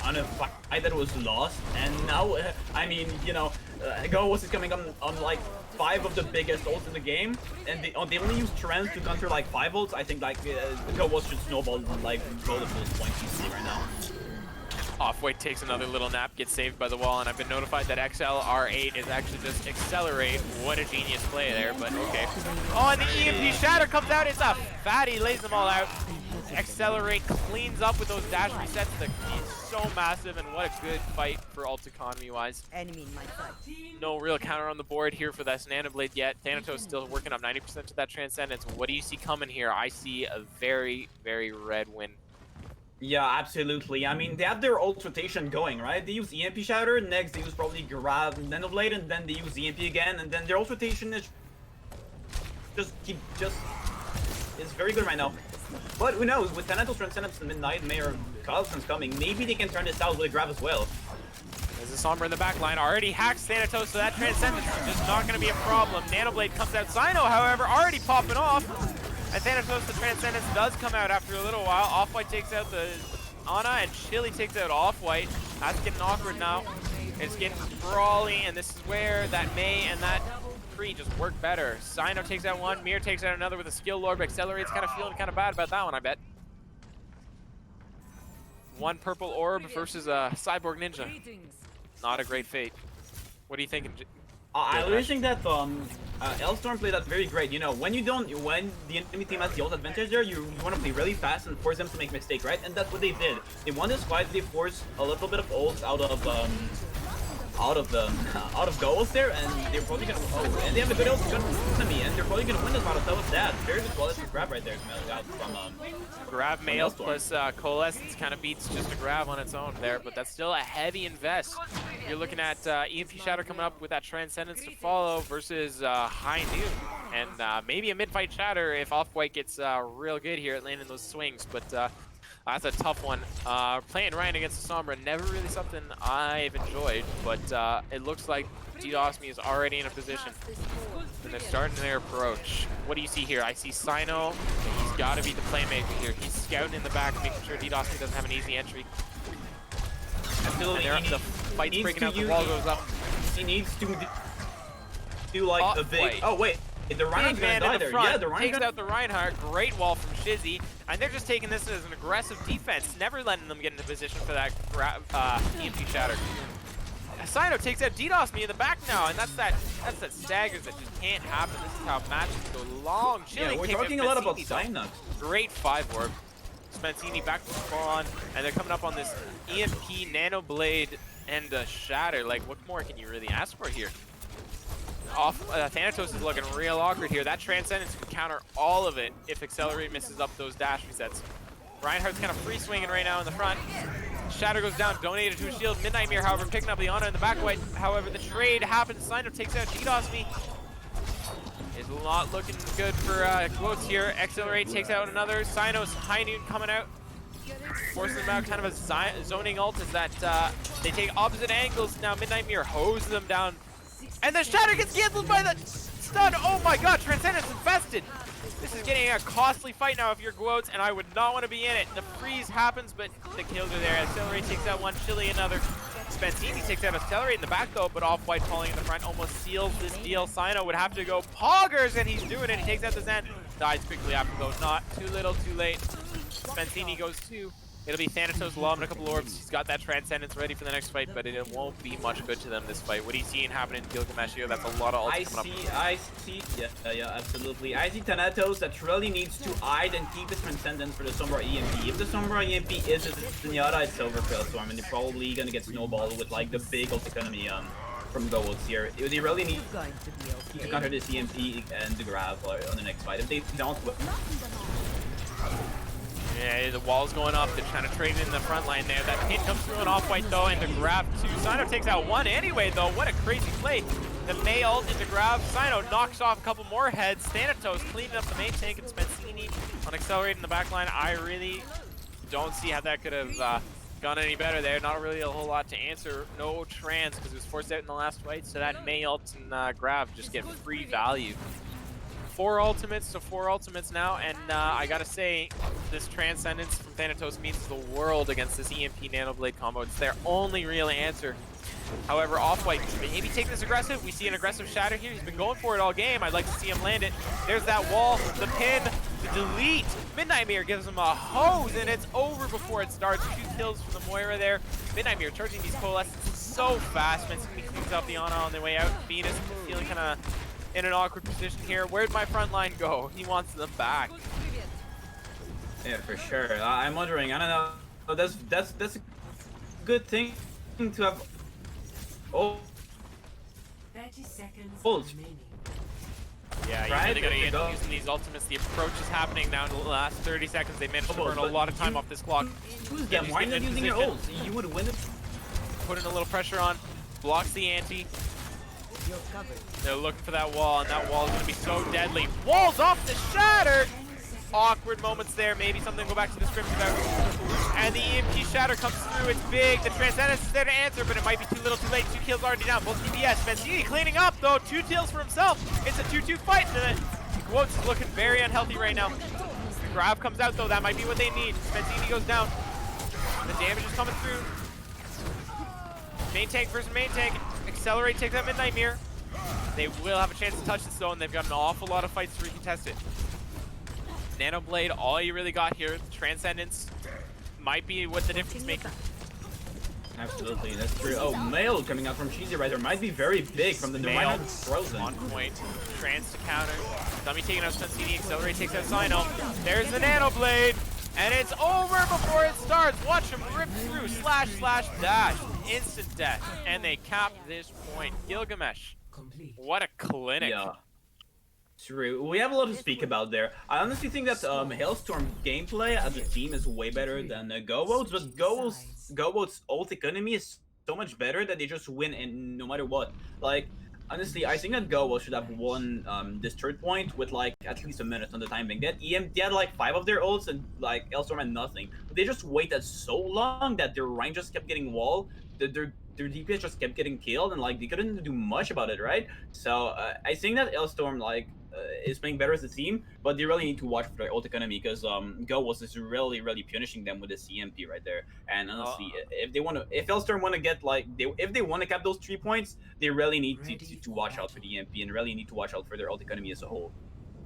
on a fight that was lost, and now, I mean, you know, gOWOats is coming on like 5 of the biggest ults in the game, and they only use Trends to counter like 5 ults. I think like gOWOats should snowball like go the full points you see right now. Off-White takes another little nap, gets saved by the wall, and I've been notified that XLR8 is actually just Accelerate. What a genius play there, but okay. Oh, and the EMP Shatter comes out. It's a fatty, lays them all out. Accelerate cleans up with those dash resets. The he's so massive, and what a good fight for ult economy-wise. No real counter on the board here for that Nanoblade yet. Thanatos still working up 90% to that Transcendence. What do you see coming here? I see a very, very red win. Yeah, absolutely. I mean, they have their ult rotation going, right? They use EMP Shatter, next they use probably Grab Nanoblade, and then they use EMP again, and then their ult rotation is it's very good right now. But who knows, with Thanatos, Transcendence, and Midnight Mirror Coalescence coming, maybe they can turn this out with a Grab as well. There's a Sombra in the back line, already hacks Thanatos, so that Transcendence is just not going to be a problem. Nanoblade comes out. Sino, however, already popping off. And Thanatos, the Transcendence, does come out after a little while. Off-White takes out the Ana, and Chili takes out Off-White. That's getting awkward now. It's getting brawly, and this is where that Mei and that Kree just work better. Sino takes out one, Mir takes out another with a skill orb. Accelerate's kind of feeling kind of bad about that one, I bet. One purple orb versus a Cyborg Ninja. Not a great fate. What do you think? I really think that Hailstorm played that very great. You know, when the enemy team has the ult advantage there, you want to play really fast and force them to make mistakes, right? And that's what they did. They won this fight. They forced a little bit of ults out of gOWOats there, and they're probably gonna. Oh, and they have a good ult enemy, and they're probably gonna win this battle. That was that. Very good quality grab right there from grab mail plus coalescence kind of beats just a grab on its own there, but that's still a heavy invest. You're looking at EMP Shatter coming up with that Transcendence to follow versus High Noon, and maybe a mid-fight Shatter if Off-White gets real good here at landing those swings, but that's a tough one. Playing Ryan against the Sombra, never really something I've enjoyed, but it looks like dOWOats is already in a position, and they're starting their approach. What do you see here? I see Sino. He's got to be the playmaker here. He's scouting in the back, making sure dOWOats doesn't have an easy entry. Absolutely. The fight's breaking out, the wall goes up. He needs to do like a big... Oh, wait. The Reinhardt's gonna die there. Yeah, the Reinhardt takes out the Reinhardt. Great wall from Shizzy, and they're just taking this as an aggressive defense, never letting them get into position for that EMP Shatter. Sino takes out dOWOats in the back now, and that's that staggers that just can't happen. This is how matches go long. Chili, yeah, we're talking a lot about Sino. Great 5 orb. Spencini back to spawn, and they're coming up on this EMP Nano Blade and Shatter. Like, what more can you really ask for here? Thanatos is looking real awkward here. That Transcendence can counter all of it if Accelerate misses up those dash resets. Reinhardt's kind of free swinging right now in the front. Shatter goes down, donated to a shield. Midnight Mirror, however, picking up the Ana in the back white. However, the trade happens. Sino takes out dOWOats. Is not looking good for gOWOats here. Accelerate takes out another. Sino's High Noon coming out. Forcing them out, kind of a zoning ult is that they take opposite angles. Now Midnight Mirror hoses them down. And the Shatter gets canceled by the stun. Oh my god, Transcendence infested. This is getting a costly fight now if you're gOWOats, and I would not want to be in it. The freeze happens, but the kills are there. Accelerate takes out one, Chili another. Spencini takes out Accelerate in the back though, but Off-White falling in the front almost seals this deal. Sino would have to go poggers, and he's doing it. He takes out the Zen. Dies quickly after though. Not too little, too late. Spencini goes 2. It'll be Thanatos lobbing a couple orbs. He's got that Transcendence ready for the next fight, but it won't be much good to them this fight. What are you seeing happening in Gilgamesh here? That's a lot of ults coming up. I see, yeah, absolutely. I see Thanatos that really needs to hide and keep his Transcendence for the Sombra EMP. If the Sombra EMP is a Zenyatta, it's over for Hailstorm, and they're probably gonna get snowballed with like the big ult economy from gOWOats here. They really need to counter this EMP and the grab on the next fight. If they don't win. Yeah, the wall's going up. They're trying to trade in the front line there. That pin comes through an Off-White though, and the grab 2. Sino takes out 1 anyway though. What a crazy play. The Mei ult into grab. Sino knocks off a couple more heads. Thanatos cleaning up the main tank, and Spencini on Accelerate in the back line. I really don't see how that could have gone any better there. Not really a whole lot to answer. No trans because it was forced out in the last fight. So that Mei ult and grab just get free value. 4 ultimates to 4 ultimates now, and I gotta say, this Transcendence from Thanatos means the world against this EMP Nanoblade combo. It's their only real answer. However, Off-White maybe take this aggressive. We see an aggressive Shatter here. He's been going for it all game. I'd like to see him land it. There's that wall, the pin, the delete. Midnight Mirror gives him a hose, and it's over before it starts. 2 kills from the Moira there. Midnight Mirror charging these coalescences so fast. He cleans up the Ana on the way out. Venus feeling kind of in an awkward position here. Where'd my front line go? He wants them back. Yeah, for sure. I'm wondering. I don't know. That's a good thing to have. Oh. 30 seconds remaining. Yeah, right? you really gotta get using these ultimates. The approach is happening now in the last 30 seconds. They managed to burn a lot of time off this clock. Who's them? Why not using your ults? You would win it. Putting a little pressure on. Blocks the ante. They're looking for that wall, and that wall is going to be so deadly. Walls off the Shatter! Awkward moments there. Maybe something go back to the script about. And the EMP Shatter comes through. It's big. The Transcendence is there to answer, but it might be too little too late. 2 kills already down. Both DPS. Spencini cleaning up, though. 2 kills for himself. It's a 2-2 fight. gOWOats is looking very unhealthy right now. The grab comes out though, that might be what they need. Spencini goes down. The damage is coming through. Main tank versus main tank. Accelerate takes out Midnight Mirror. They will have a chance to touch this though, and they've got an awful lot of fights to recontest it. Nanoblade, all you really got here, Transcendence, might be what the difference maker. Absolutely, that's true. Oh, Mail coming out from Cheesy right there might be very big from the Mail Frozen. on point. Trans to counter. Dummy taking out Spencini. Accelerate takes out Sino. There's the Nanoblade. And it's over before it starts. Watch him rip through. Slash, slash, dash. Instant death. And they cap this point. Gilgamesh. What a clinic. Yeah. True. We have a lot to speak about there. I honestly think that Hailstorm gameplay as a team is way better than gOWOats, but gOWOats' ult economy is so much better that they just win and no matter what. Like, honestly, I think that gOWOats should have won this third point with like at least a minute on the timing. They had like 5 of their ults and like Hailstorm had nothing. But they just waited so long that their range just kept getting walled. Their DPS just kept getting killed and like they couldn't do much about it, right? So I think that Hailstorm like is playing better as a team, but they really need to watch for their ult economy because gOWOats is really punishing them with this EMP right there. And honestly, if Hailstorm want to get like if they want to cap those 3 points, they really need to watch out for the EMP and really need to watch out for their ult economy as a whole.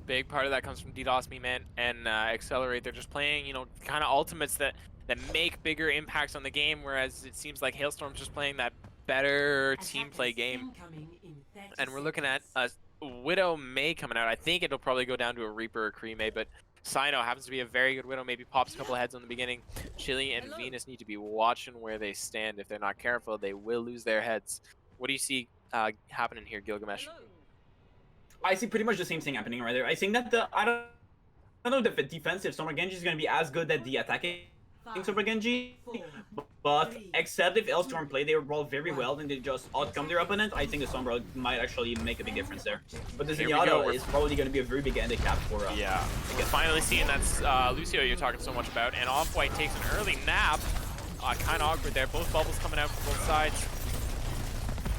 Big part of that comes from DDoS Me Man and Accelerate. They're just playing, you know, kind of ultimates that make bigger impacts on the game, whereas it seems like Hailstorm's just playing that better team play game. And we're looking at a Widow May coming out. I think it'll probably go down to a Reaper or Kree May, but Sino happens to be a very good Widow. Maybe pops a couple of heads on the beginning. Chili and Venus need to be watching where they stand. If they're not careful, they will lose their heads. What do you see happening here, Gilgamesh? I see pretty much the same thing happening right there. I think that I don't know if the defensive Summer Genji is going to be as good as the attacking Super Genji, but except if Hailstorm play their role very well and they just outcome their opponent, I think the Sombra might actually make a big difference there. But the Zenyatta is probably going to be a very big handicap for yeah. We're finally seeing that's Lucio you're talking so much about, and Off-White takes an early nap. Kind of awkward there. Both bubbles coming out from both sides.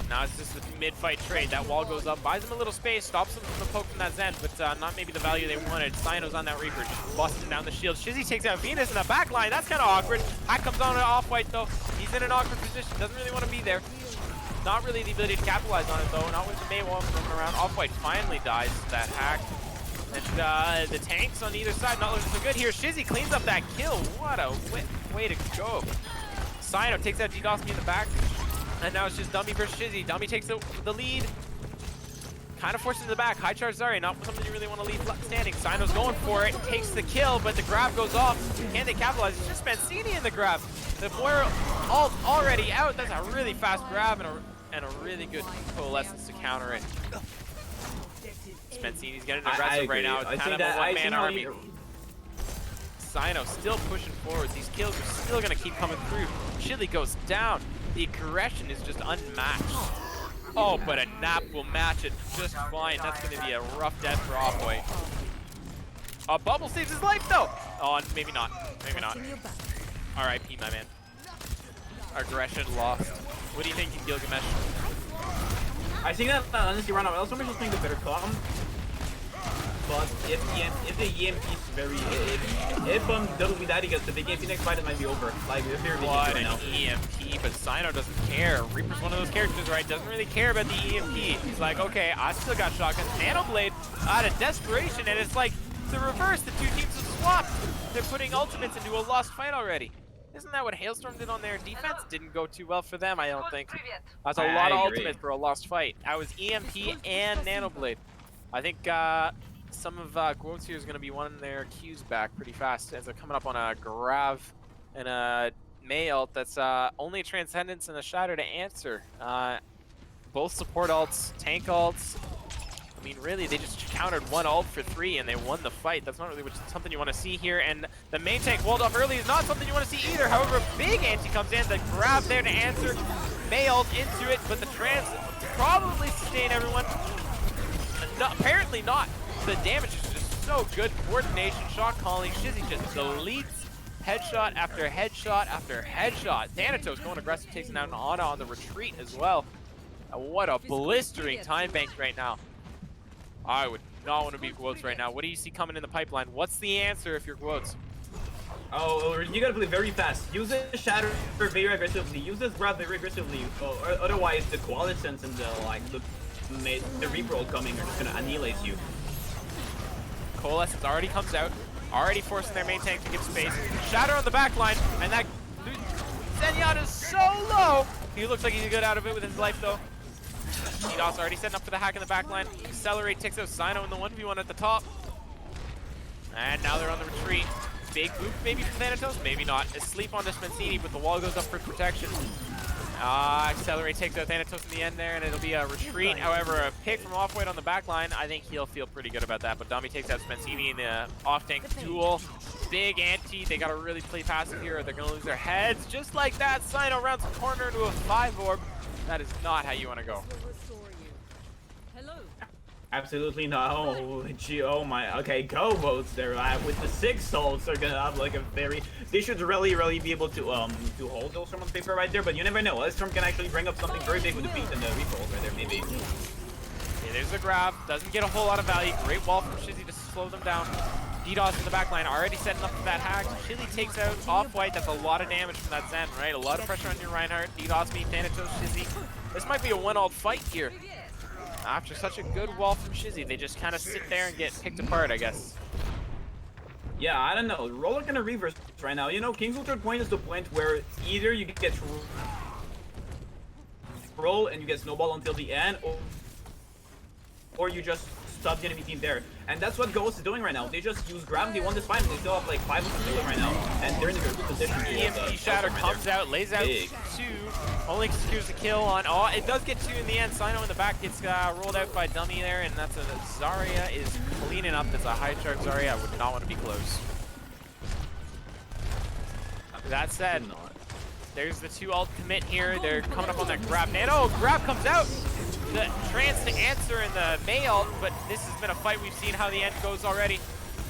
Now it's just a mid-fight trade. That wall goes up, buys him a little space, stops him from the poke from that Zen, but not maybe the value they wanted. Sino's on that Reaper, just busting down the shield. Shizzy takes out Venus in the back line. That's kind of awkward. Hack comes on to Off-White, though. He's in an awkward position. Doesn't really want to be there. Not really the ability to capitalize on it, though. Not with the May wall running around. Off-White finally dies to that hack. And the tanks on either side not looking so good here. Shizzy cleans up that kill. What a way to go. Sino takes out DDoS Me in the back. And now it's just Dummy versus Shizzy. Dummy takes the lead. Kind of forces it back. High charge Zarya, not something you really want to leave standing. Sino's going for it, takes the kill, but the grab goes off. Can they capitalize? It's just Spencini in the grab. The Boyer already out. That's a really fast grab and a really good coalescence to counter it. Spencini's getting aggressive right now. It's kind of a one-man army. Sino still pushing forward. These kills are still going to keep coming through. Chili goes down. The aggression is just unmatched. Oh, but a nap will match it just fine. That's going to be a rough death for Off-White. Bubble saves his life, though. Oh, maybe not. Maybe not. R.I.P., my man. Aggression lost. What do you think, Gilgamesh? I think that honestly, right now, Hailstorm is just playing the better comp. But if the EMP is very if Double B Daddy gets the big EMP next fight, it might be over. Like if they're what an EMP, but Sino doesn't care. Reaper's one of those characters, right? Doesn't really care about the EMP. He's like, okay, I still got shotguns. Nanoblade out of desperation, and it's like the reverse. The two teams have swapped. They're putting ultimates into a lost fight already. Isn't that what Hailstorm did on their defense? Didn't go too well for them, I don't think. That's a lot of ultimates for a lost fight. That was EMP and Nanoblade. I think some of gOWOats here is going to be wanting their Qs back pretty fast as they're coming up on a Grav and a May ult that's only a Transcendence and a Shatter to answer. Both support ults, tank ults. I mean, really, they just countered one ult for 3 and they won the fight. That's not really something you want to see here. And the main tank walled off early is not something you want to see either. However, big anti comes in, the grab there to answer. May ult into it, but the trans probably sustain everyone. No, apparently not. The damage is just so good. Coordination, shot calling. Shizzy just deletes headshot after headshot after headshot. Thanatos going aggressive, takes down Ana on the retreat as well. What a blistering time bank right now. I would not want to be gOWOats right now. What do you see coming in the pipeline? What's the answer if you're gOWOats? Oh, you gotta play very fast. Use the Shatter very aggressively. Use this grab very aggressively. Or otherwise, the Coalescence and the reroll coming are just gonna annihilate you. Coalescence already comes out, already forcing their main tank to give space. Shatter on the back line, and that Zenyatta is so low. He looks like he's good out of it with his life though. gOWOats already setting up for the hack in the back line. Accelerate takes out Cyno in the 1v1 at the top. And now they're on the retreat. Big boop maybe from Thanatos, maybe not. Asleep on Mancini, but the wall goes up for protection. Accelerate takes out Thanatos in the end there, and it'll be a retreat. However, a pick from Off-White on the back line, I think he'll feel pretty good about that. But Dummy takes out Mancini in the off-tank duel. Big anti, they gotta really play passive here or they're gonna lose their heads. Just like that, Cyno rounds the corner into a 5-orb. That is not how you wanna go. Absolutely no. Oh my. Okay, gOWOats there with the 6 souls are gonna have like a very. They should really be able to hold Hailstorm on paper right there. But you never know. Hailstorm can actually bring up something very big with the beat and the reroll right there maybe. Okay, there's the grab. Doesn't get a whole lot of value. Great wall from Shizzy to slow them down. gOWOats in the back line already setting up for that hack. Chili takes out Off-White. That's a lot of damage from that Zen, right? A lot of pressure on your Reinhardt. gOWOats meet Thanatos, Shizzy. This might be a one-all fight here. After such a good wall from Shizzy, they just kind of sit there and get picked apart, I guess. Yeah, I don't know. Roller gonna reverse right now. You know, King's Ultimate point is the point where either you get roll and you get snowball until the end, or you just stop the enemy team there. And that's what gOWOats is doing right now. They just use grab, they won this fight, and they still have like 5 to do it right now. And they're in a good position. EMP Shatter comes out, lays out 2. Only secures the kill on. Oh, it does get 2 in the end. Cyno in the back gets rolled out by Dummy there, and that's a Zarya is cleaning up. That's a high charge Zarya. I would not want to be close. That said, there's the 2 ult commit here. They're coming up on that grab. Nano grab comes out. The trance to answer in the May ult, but this has been a fight we've seen how the end goes already.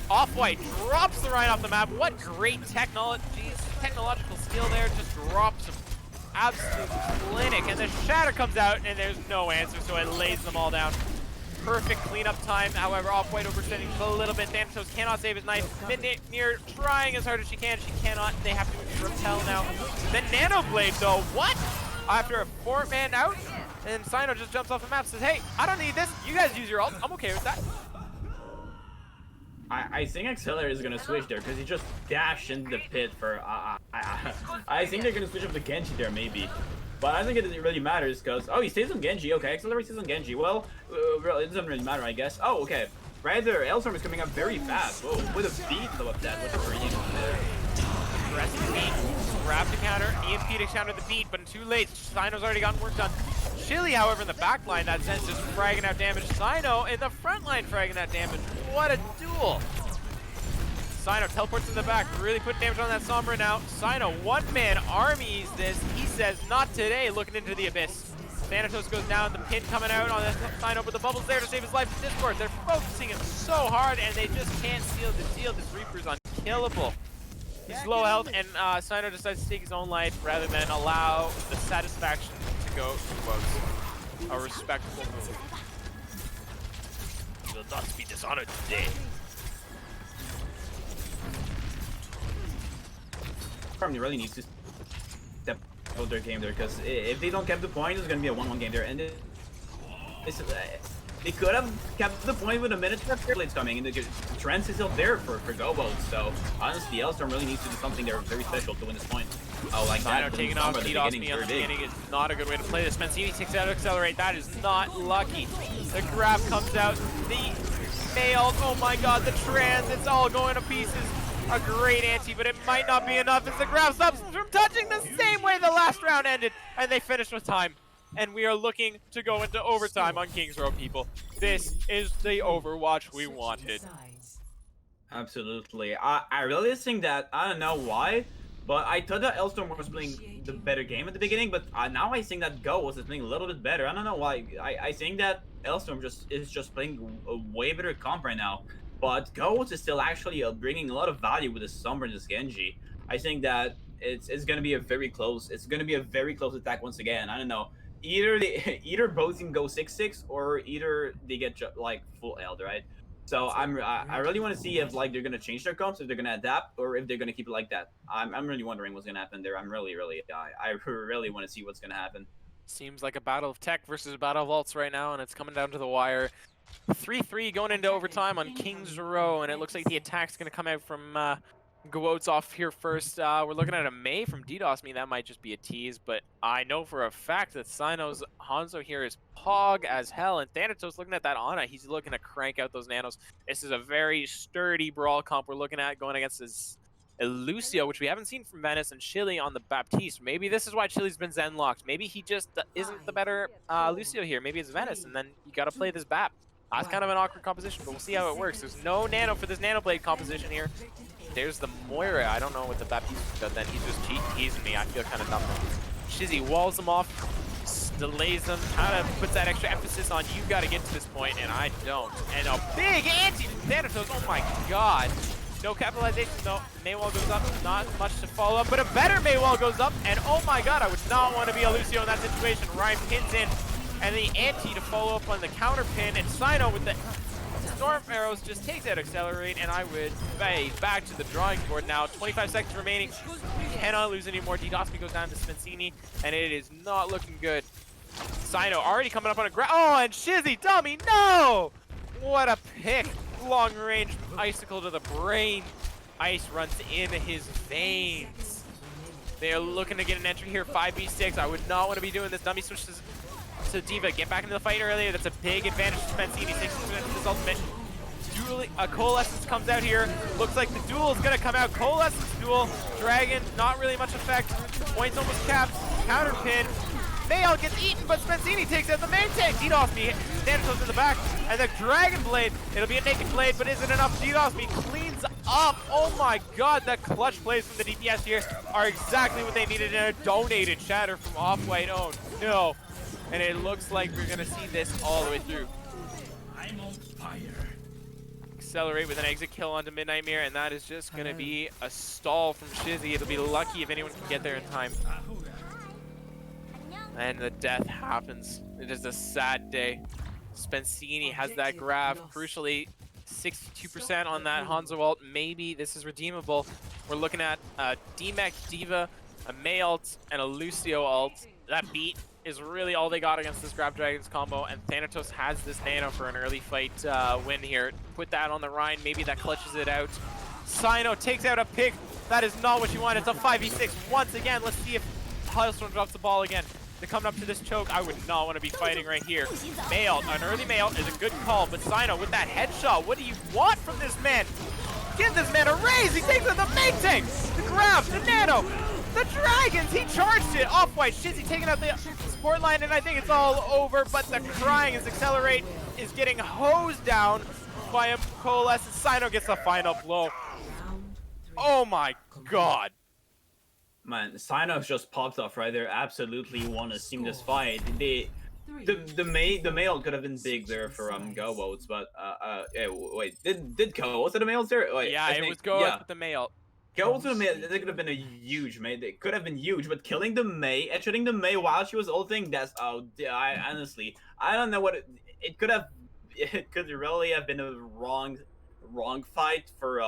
Off-White drops the Rhine off the map. What great technological skill there. Just drops him. Absolute clinic, and the Shatter comes out, and there's no answer, so it lays them all down. Perfect cleanup time. However, Off-White overstanding a little bit. Thanatos cannot save his knife. Mid-near trying as hard as she can. She cannot. They have to repel now. The Nano Blade, though, what? After a 4-man out, and Cyno just jumps off the map, says, hey, I don't need this. You guys use your ult. I'm okay with that. I think Accelerator is gonna switch there because he just dashed in the pit for. I think they're gonna switch up to Genji there maybe, but I think it really matters because he stays on Genji. Okay, Accelerator stays on Genji. Well, it doesn't really matter, I guess. Oh, okay. Right there, Hailstorm is coming up very fast. Whoa, with a beat of that. What's the range there? Aggressive beat, grab to counter, EMP to counter the beat, but too late. Cyno's already gotten work done. Chili, however, in the back line, that Zen's just fragging out damage. Cyno in the front line fragging out damage. What a duel! Cyno teleports in the back, really putting damage on that Sombra now. Cyno, one-man armies this. He says, not today, looking into the abyss. Thanatos goes down, the pin coming out on the Cyno, but the bubble's there to save his life. Discord, they're focusing him so hard, and they just can't seal the deal. This Reaper's unkillable. He's low health, and Cyno decides to take his own life rather than allow the satisfaction to go to gOWOats. A respectable move. You will not be dishonored today. Probably really needs to step out their game there because if they don't keep the point, it's gonna be a 1-1 game there. And they could have kept the point with a minute left. Blades coming, and the trance is still there for gOWOats. So honestly, Hailstorm really needs to do something there very special to win this point. Oh, like that. Taking off gOWOats me on the beginning is not a good way to play this. Mancini takes out Accelerate. That is not lucky. The grab comes out. The mail. Oh my God, the trance. It's all going to pieces. A great anti, but it might not be enough as the grab stops from touching the same way the last round ended, and they finish with time. And we are looking to go into overtime on Kings Row, people. This is the Overwatch we wanted. Absolutely. I really think that, I don't know why, but I thought that Hailstorm was playing the better game at the beginning, but now I think that gOWOats is playing a little bit better. I don't know why. I think that Hailstorm is just playing a way better comp right now. But gOWOats is still actually bringing a lot of value with the Sombra and this Genji. I think that it's gonna be a very close. It's gonna be a very close attack once again. I don't know. Either both can go 6-6 or either they get like full Eld, right? So I really want to see if like they're gonna change their comps, if they're gonna adapt, or if they're gonna keep it like that. I'm really wondering what's gonna happen there. I really want to see what's gonna happen. Seems like a battle of tech versus a battle of alts right now, and it's coming down to the wire. 3-3 going into overtime on Kings Row, and it looks like the attack's going to come out from gOWOats off here first. We're looking at a Mei from DDoS Me. That might just be a tease, but I know for a fact that Sino's Hanzo here is pog as hell, and Thanatos looking at that Ana, he's looking to crank out those nanos. This is a very sturdy brawl comp we're looking at going against this Lucio, which we haven't seen from Venice, and Chili on the Baptiste. Maybe this is why Chili's been Zen locked. Maybe he just isn't the better Lucio here. Maybe it's Venice, and then you got to play this Bap. That's kind of an awkward composition, but we'll see how it works. There's no nano for this nano blade composition here. There's the Moira. I don't know what the Baptiste does then. He's just teasing me. I feel kind of dumb now. Shizzy walls him off, delays him, kind of puts that extra emphasis on you got to get to this point, and I don't. And a big anti Thanatos. Oh my god. No capitalization though. Maywall goes up, not much to follow up, but a better Maywall goes up, and oh my god, I would not want to be a Lucio in that situation. Ryan pins in, and the anti to follow up on the counter pin, and Sino with the Storm Arrows just takes out Accelerate, and I would say back to the drawing board now. 25 seconds remaining. Cannot lose anymore. DDoS Me goes down to Spencini, and it is not looking good. Sino already coming up on a grab. Oh, and Shizzy, dummy, no! What a pick. Long range icicle to the brain. Ice runs in his veins. They are looking to get an entry here. 5v6. I would not want to be doing this. Dummy switches to D.Va. Get back into the fight earlier. That's a big advantage to Spencini. 6% of his ultimate. Coalescence comes out here. Looks like the duel is going to come out. Coalescence duel. Dragon, not really much effect. Points almost capped. Counter pin. Mail gets eaten, but Spencini takes out the main tank. DDoS Me, Thanatos in the back, and the Dragon Blade. It'll be a naked blade, but is it enough? DDoS Me cleans up. Oh my god, that clutch plays from the DPS here are exactly what they needed in a donated shatter from Off-White. Oh no. And it looks like we're going to see this all the way through. I'm on fire. Accelerate with an exit kill onto Midnight Mirror, and that is just going to be a stall from Shizzy. It'll be lucky if anyone can get there in time. And the death happens. It is a sad day. Spencini has that grab. Crucially, 62% on that Hanzo ult. Maybe this is redeemable. We're looking at a D-Mech D.Va, a Mei ult, and a Lucio ult. That beat is really all they got against this Grab Dragons combo, and Thanatos has this nano for an early fight win here. Put that on the Rhine. Maybe that clutches it out. Sino takes out a pick. That is not what you want. It's a 5v6 once again. Let's see if Hailstorm drops the ball again. They're coming up to this choke. I would not want to be fighting right here. Mail, an early mail is a good call, but Sino with that headshot, what do you want from this man? Give this man a raise. He takes out the main tank, the grab, the nano, the dragons. He charged it. Off-White, Shizzy taking out the support line, and I think it's all over, but the crying is Accelerate is getting hosed down by a Coalescence. Sino gets the final blow. Oh my god. Man, Sino's just popped off right there. Absolutely want to see this fight. The mail could have been big there for gOWOats, but yeah, wait, did gOWOats the mails there? Wait, yeah, it was gOWOats with the mail. gOWOats with the mail, they could have been a huge Mei. They could have been huge, but killing the Mei, shooting the Mei while she was ulting, that's I honestly, I don't know what it could have. It could really have been a wrong fight for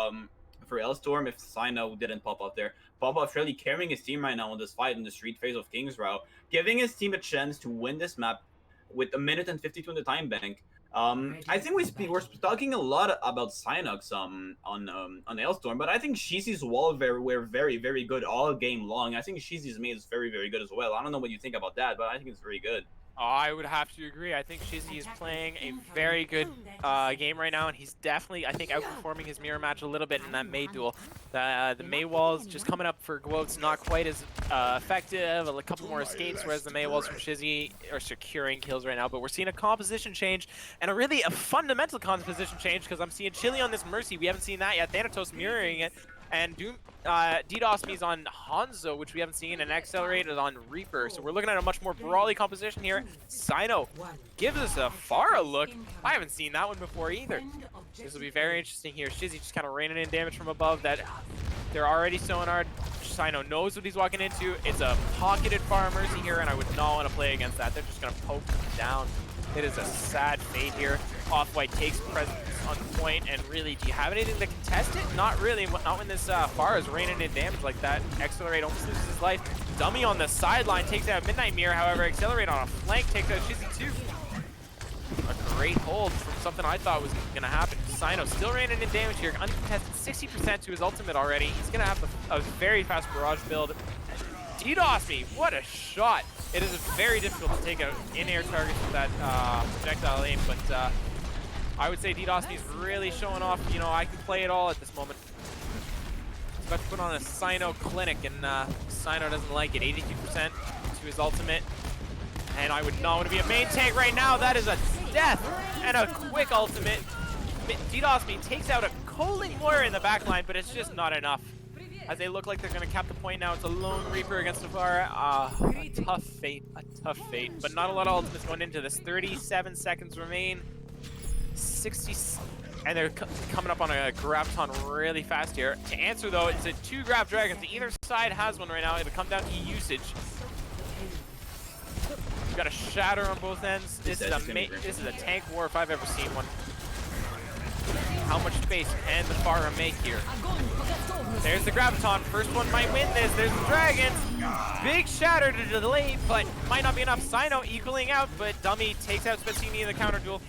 Hailstorm if Sino didn't pop up there. Pop up really carrying his team right now in this fight in the street phase of Kings Row, giving his team a chance to win this map with 1 minute and 52 in the time bank. I think we're talking a lot about Synox on Hailstorm, but I think Shizzy's wall were very, very good all game long. I think Shizzy's mate is very, very good as well. I don't know what you think about that, but I think it's very good. I would have to agree. I think Shizzy is playing a very good game right now, and he's definitely, I think, outperforming his mirror match a little bit in that Mei duel. The Mei walls just coming up for gOWOats, not quite as effective, a couple more escapes, whereas the Mei walls from Shizzy are securing kills right now. But we're seeing a composition change, and a fundamental composition change, because I'm seeing Chili on this Mercy. We haven't seen that yet. Thanatos mirroring it. And DDoS Me's on Hanzo, which we haven't seen, and Accelerate is on Reaper. So we're looking at a much more brawly composition here. Sino gives us a Pharah look. I haven't seen that one before either. This will be very interesting here. Shizzy just kind of raining in damage from above. That they're already sonar. Sino knows what he's walking into. It's a pocketed Pharah Mercy here, and I would not want to play against that. They're just going to poke him down. It is a sad fate here. Off-White takes presence. on point, and really, do you have anything to contest it? Not really, not when this Pharah is raining in damage like that. Accelerate almost loses his life. Dummy on the sideline takes out Midnight Mirror, however, Accelerate on a flank takes out Shizzy too. A great hold from something I thought was going to happen. Sino still raining in damage here, uncontested 60% to his ultimate already. He's going to have a very fast barrage build. DDoS me, what a shot. It is very difficult to take out in-air targets with that projectile aim, but I would say DDoS me is really showing off, you know, I can play it all at this moment. He's about to put on a Sino clinic, and Sino doesn't like it. 82% to his ultimate. And I would not want to be a main tank right now. That is a death and a quick ultimate. DDoS me takes out a Coling Moira in the backline, but it's just not enough. As they look like they're going to cap the point now. It's a Lone Reaper against Pharah. A tough fate, but not a lot of ultimates going into this. 37 seconds remain. 60, and they're coming up on a Graviton really fast here. To answer though, it's a 2 Grav Dragons. Either side has one right now. It'll come down to usage. We've got a Shatter on both ends. This is a tank war if I've ever seen one. How much space can the Pharah make here? There's the Graviton. First one might win this. There's the Dragons. Big Shatter to delay, but might not be enough. Sino equaling out, but Dummy takes out Spazzini in the counter duel.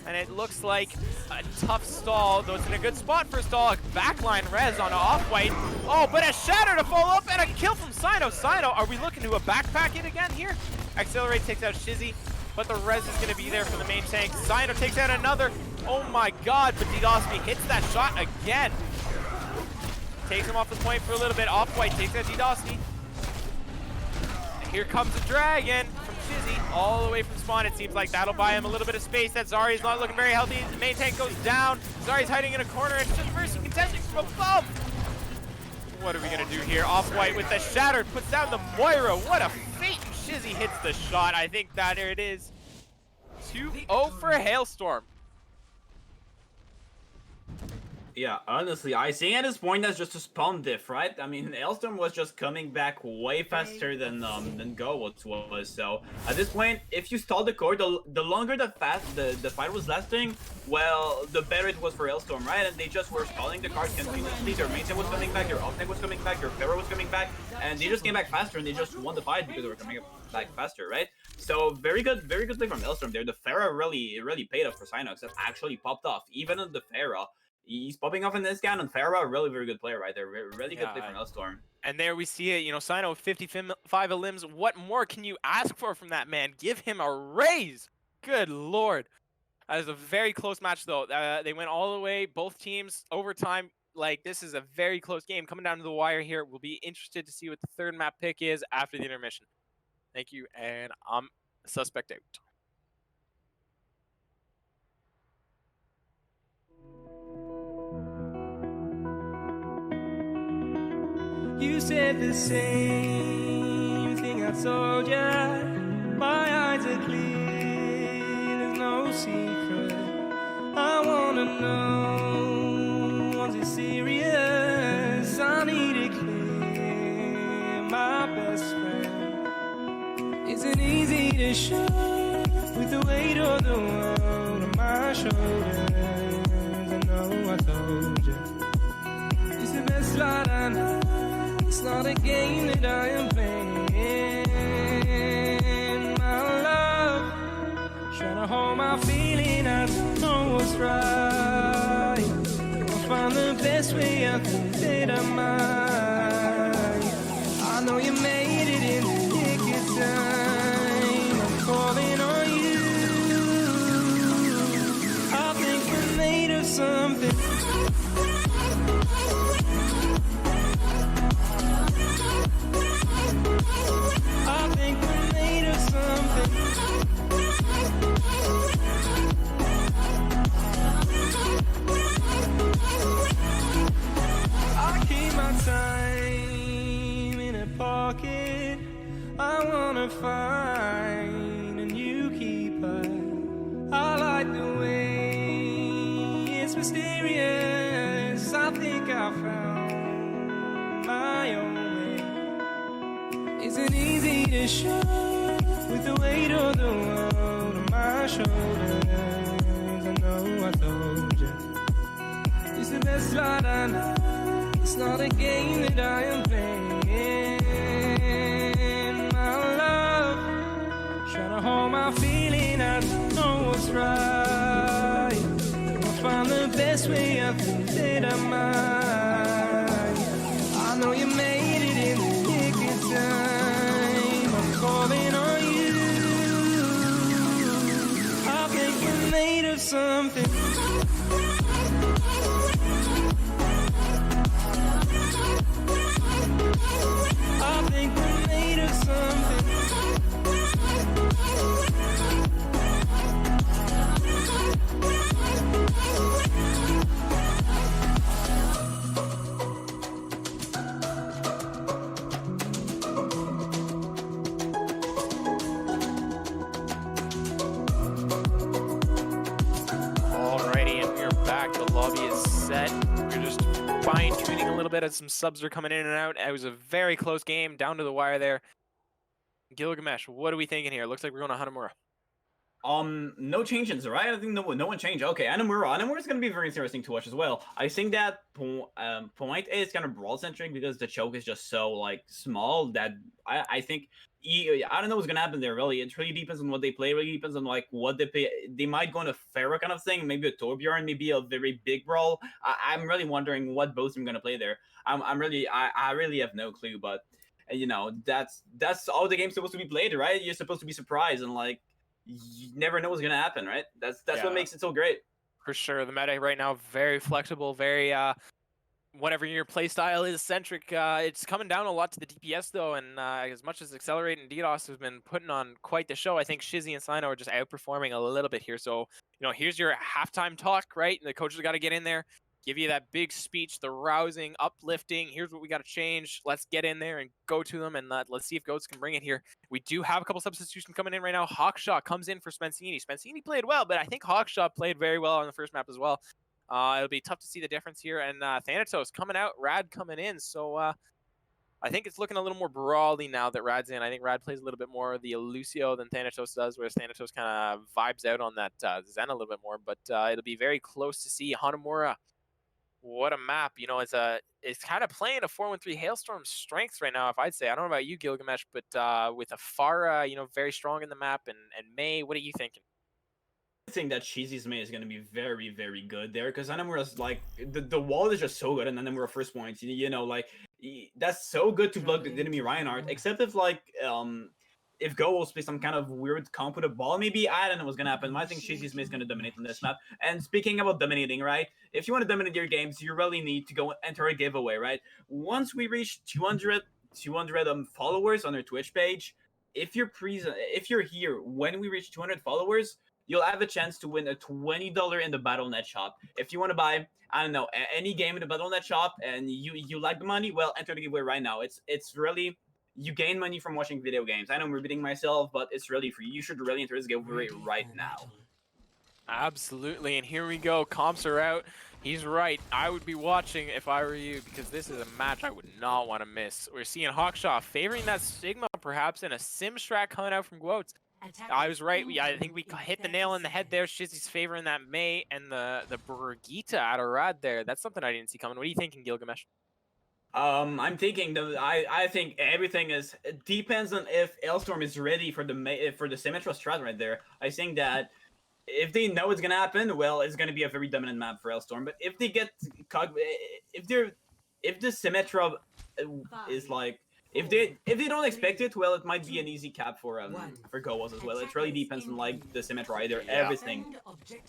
And it looks like a tough stall, though it's in a good spot for a stall. A backline res on Off-White. Oh, but a Shatter to follow up and a kill from Sino. Sino, are we looking to a backpack it again here? Accelerate takes out Shizzy, but the res is going to be there for the main tank. Sino takes out another. Oh my god, but DDoS me hits that shot again. Takes him off the point for a little bit. Off-White takes out DDoS me. Here comes the Dragon from Shizzy all the way from spawn. It seems like that'll buy him a little bit of space. That Zari's not looking very healthy. The main tank goes down. Zari's hiding in a corner and just mercy contesting from above. What are we gonna do here? Off-White with the Shattered puts down the Moira. What a fate! Shizzy hits the shot. I think that there it is. 2-0 for Hailstorm. Yeah, honestly, I think at this point that's just a spawn diff, right? I mean, Hailstorm was just coming back way faster than gOWOats was. So at this point, if you stall the core, the longer the fight was lasting, well, the better it was for Hailstorm, right? And they just were stalling the card continuously. Their main tank was coming back, their off tank was coming back, their Pharah was coming back, and they just came back faster and they just won the fight because they were coming back faster, right? So very good play from Hailstorm there. The Pharah really paid off for Synox. That actually popped off, even on the Pharah. He's popping off in this scan, and Pharah, really very good player right there. Really good play from Hailstorm. And there we see it, you know, Sino 55 limbs. What more can you ask for from that man? Give him a raise. Good lord. That is a very close match, though. They went all the way, both teams, overtime. Like, this is a very close game. Coming down to the wire here. We'll be interested to see what the third map pick is after the intermission. Thank you, and I'm Suspect out. You said the same thing I told ya. My eyes are clear, there's no secret. I wanna know, was it serious? I need it clear, my best friend. Isn't easy to show with the weight of the world on my shoulders. I know I told you, it's the best line I know. It's not a game that I am playing, my love. Trying to hold my feeling, I don't know what's right. I'll find the best way, I think that I might. I know you made it in the nick of time. I'm calling on you. I think we're made of something. I think we're made of something. I keep my time in a pocket. I wanna find a new keeper. I like the way it's mysterious. I think I found my own. Isn't easy to show with the weight of the world on my shoulders. I know I told you. It's the best light I know. It's not a game that I am playing. My love, trying to hold my feeling. I don't know what's right. I'll find the best way. I think that I might. I know you made it in the nick of time. I'm calling on you. I think we're made of something. I think we're made of something. Alrighty, and we're back. The lobby is set. We're just fine-tuning a little bit as some subs are coming in and out. It was a very close game, down to the wire there. Gilgamesh, what are we thinking here? Looks like we're going to Hanamura. No changes, right? I think no one changed. Okay, Anamura is gonna be very interesting to watch as well. I think that point is kind of brawl centric because the choke is just so like small that I think I don't know what's gonna happen there. Really, it really depends on what they play. Really depends on like what they play. They might go on a Pharaoh kind of thing, maybe a Torbjorn, maybe a very big brawl. I'm really wondering what both of them are gonna play there. I really have no clue, but you know that's all the game's supposed to be played, right? You're supposed to be surprised and like. You never know what's gonna happen, right? That's what makes it so great. For sure, the meta right now very flexible, very whatever your playstyle is centric. It's coming down a lot to the DPS though, and as much as Accelerate and DDoS has been putting on quite the show, I think Shizzy and Sino are just outperforming a little bit here. So you know, here's your halftime talk, right? The coaches got to get in there, give you that big speech, the rousing, uplifting. Here's what we got to change. Let's get in there and go to them, and let's see if gOWOats can bring it here. We do have a couple substitutions coming in right now. Hawkshaw comes in for Spencini. Spencini played well, but I think Hawkshaw played very well on the first map as well. It'll be tough to see the difference here. And Thanatos coming out, Rad coming in. So I think it's looking a little more brawly now that Rad's in. I think Rad plays a little bit more of the Lucio than Thanatos does, whereas Thanatos kind of vibes out on that Zen a little bit more. But it'll be very close to see Hanamura. What a map. You know, it's kind of playing a 4-1-3 Hailstorm strengths right now, if I'd say. I don't know about you, Gilgamesh, but with a Pharah, you know, very strong in the map, and May, what are you thinking? I think that Cheesy's May is going to be very, very good there because Anamura's like the wall is just so good, and Anamura first points. You know, like that's so good to block the enemy Reinhardt. Except if gOWOats play some kind of weird comp with a ball, maybe I don't know what's gonna happen. I think Cheesy's May is gonna dominate on this map. And speaking about dominating, right? If you want to dominate your games, you really need to go enter a giveaway, right? Once we reach 200 followers on our Twitch page, if you're here when we reach 200 followers, you'll have a chance to win a $20 in the Battle.net shop. If you want to buy, I don't know, any game in the Battle.net shop and you like the money, well, enter the giveaway right now. It's really, you gain money from watching video games. I know I'm repeating myself, but it's really free. You should really enter this giveaway right now. Absolutely, and here we go. Comps are out. He's right. I would be watching if I were you because this is a match I would not want to miss. We're seeing Hawkshaw favoring that Sigma perhaps, and a Sim strat coming out from gOWOats. I was right. I think we hit the nail on the head there. Shizzy's favoring that May and the Brigitte out of Rad there. That's something I didn't see coming. What are you thinking, Gilgamesh? I'm thinking I think everything depends on if Hailstorm is ready for the Symmetra strat right there. I think that if they know it's gonna happen, well, it's gonna be a very dominant map for Hailstorm. But if they get if the Symmetra is like if they don't expect it, well, it might be an easy cap for gOWOats as well. It really depends on like the Symmetra either, everything.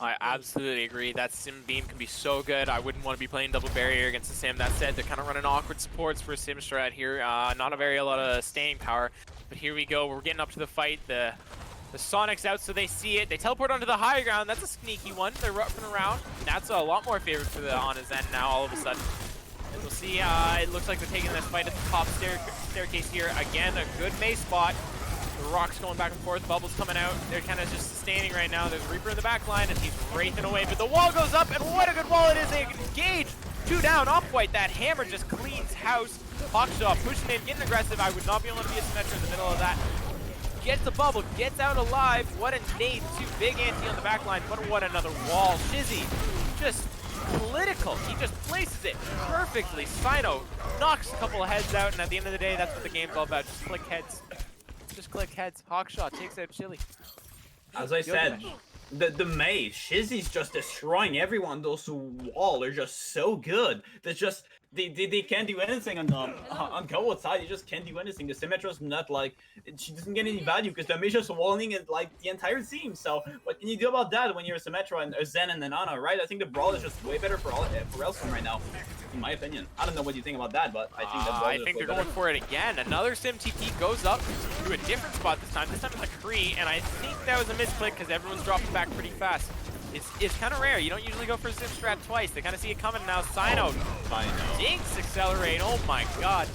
I absolutely agree. That Sim Beam can be so good. I wouldn't want to be playing double barrier against the Sim. That said, they're kind of running awkward supports for Sim strat here. Not a lot of staying power. But here we go. We're getting up to the fight. The Sonic's out, so they see it. They teleport onto the high ground. That's a sneaky one. They're roughing around. That's a lot more favored for the Ana Zen now all of a sudden. And we'll see. It looks like they're taking this fight at the top staircase here. Again, a good May spot. The rocks going back and forth. Bubbles coming out. They're kind of just sustaining right now. There's Reaper in the back line, and he's wraithing away. But the wall goes up, and what a good wall it is. They engage. 2 down, Off-White. That hammer just cleans house. Hawkshaw pushing in, getting aggressive. I would not be able to be a Symmetra in the middle of that. gets the bubble, gets out alive. What a nade to big ante on the back line, but what another wall. Shizzy just political. He just places it perfectly. Sino knocks a couple of heads out, and at the end of the day, that's what the game's all about. Just click heads. Just click heads. Hawkshot takes out Chili. As I said, the Mei, Shizzy's just destroying everyone. Those walls are just so good. They're just they can't do anything on gOWOats side. They just can't do anything. The Symmetra's not like, she doesn't get any value because the Mei's just walling it like the entire team. So what can you do about that when you're a Symmetra and a Zen and an Ana, right? I think the Brawl is just way better for Hailstorm right now, in my opinion. I don't know what you think about that, but I think that I think they're going for it again. Another Sim TP goes up to a different spot this time. This time it's a Kree, and I think that was a misclick because everyone's dropping back pretty fast. It's kind of rare. You don't usually go for a Sim strat twice. They kind of see it coming now. Sino dinks accelerate. Oh my god.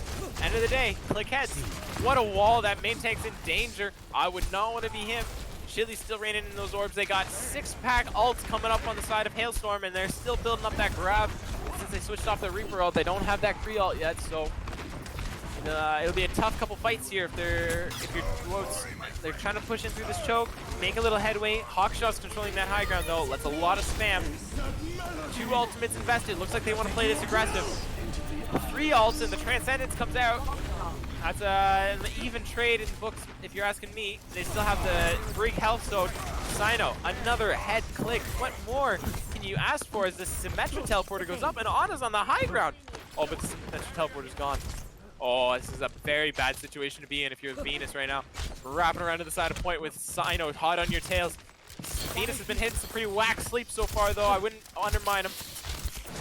End of the day, click heads. What a wall. That main tank's in danger. I would not want to be him. Chili's still raining in those orbs. They got 6-pack ults coming up on the side of Hailstorm, and they're still building up that grab. Since they switched off their Reaper ult, they don't have that Kree ult yet, so it'll be a tough couple fights here if you're gOWOats. They're trying to push in through this choke, make a little headway. Hawkshot's controlling that high ground though. That's a lot of spam. 2 ultimates invested. Looks like they want to play this aggressive. 3 ults and the Transcendence comes out. That's an even trade in books if you're asking me. They still have the Brig health, so Sino, another head click. What more can you ask for as the Symmetra teleporter goes up and Ana's on the high ground? Oh, but the Symmetra teleporter's gone. Oh, this is a very bad situation to be in if you're Venus right now. Wrapping around to the side of point with Sino hot on your tails. Venus has been hitting some pretty whack sleep so far though. I wouldn't undermine him.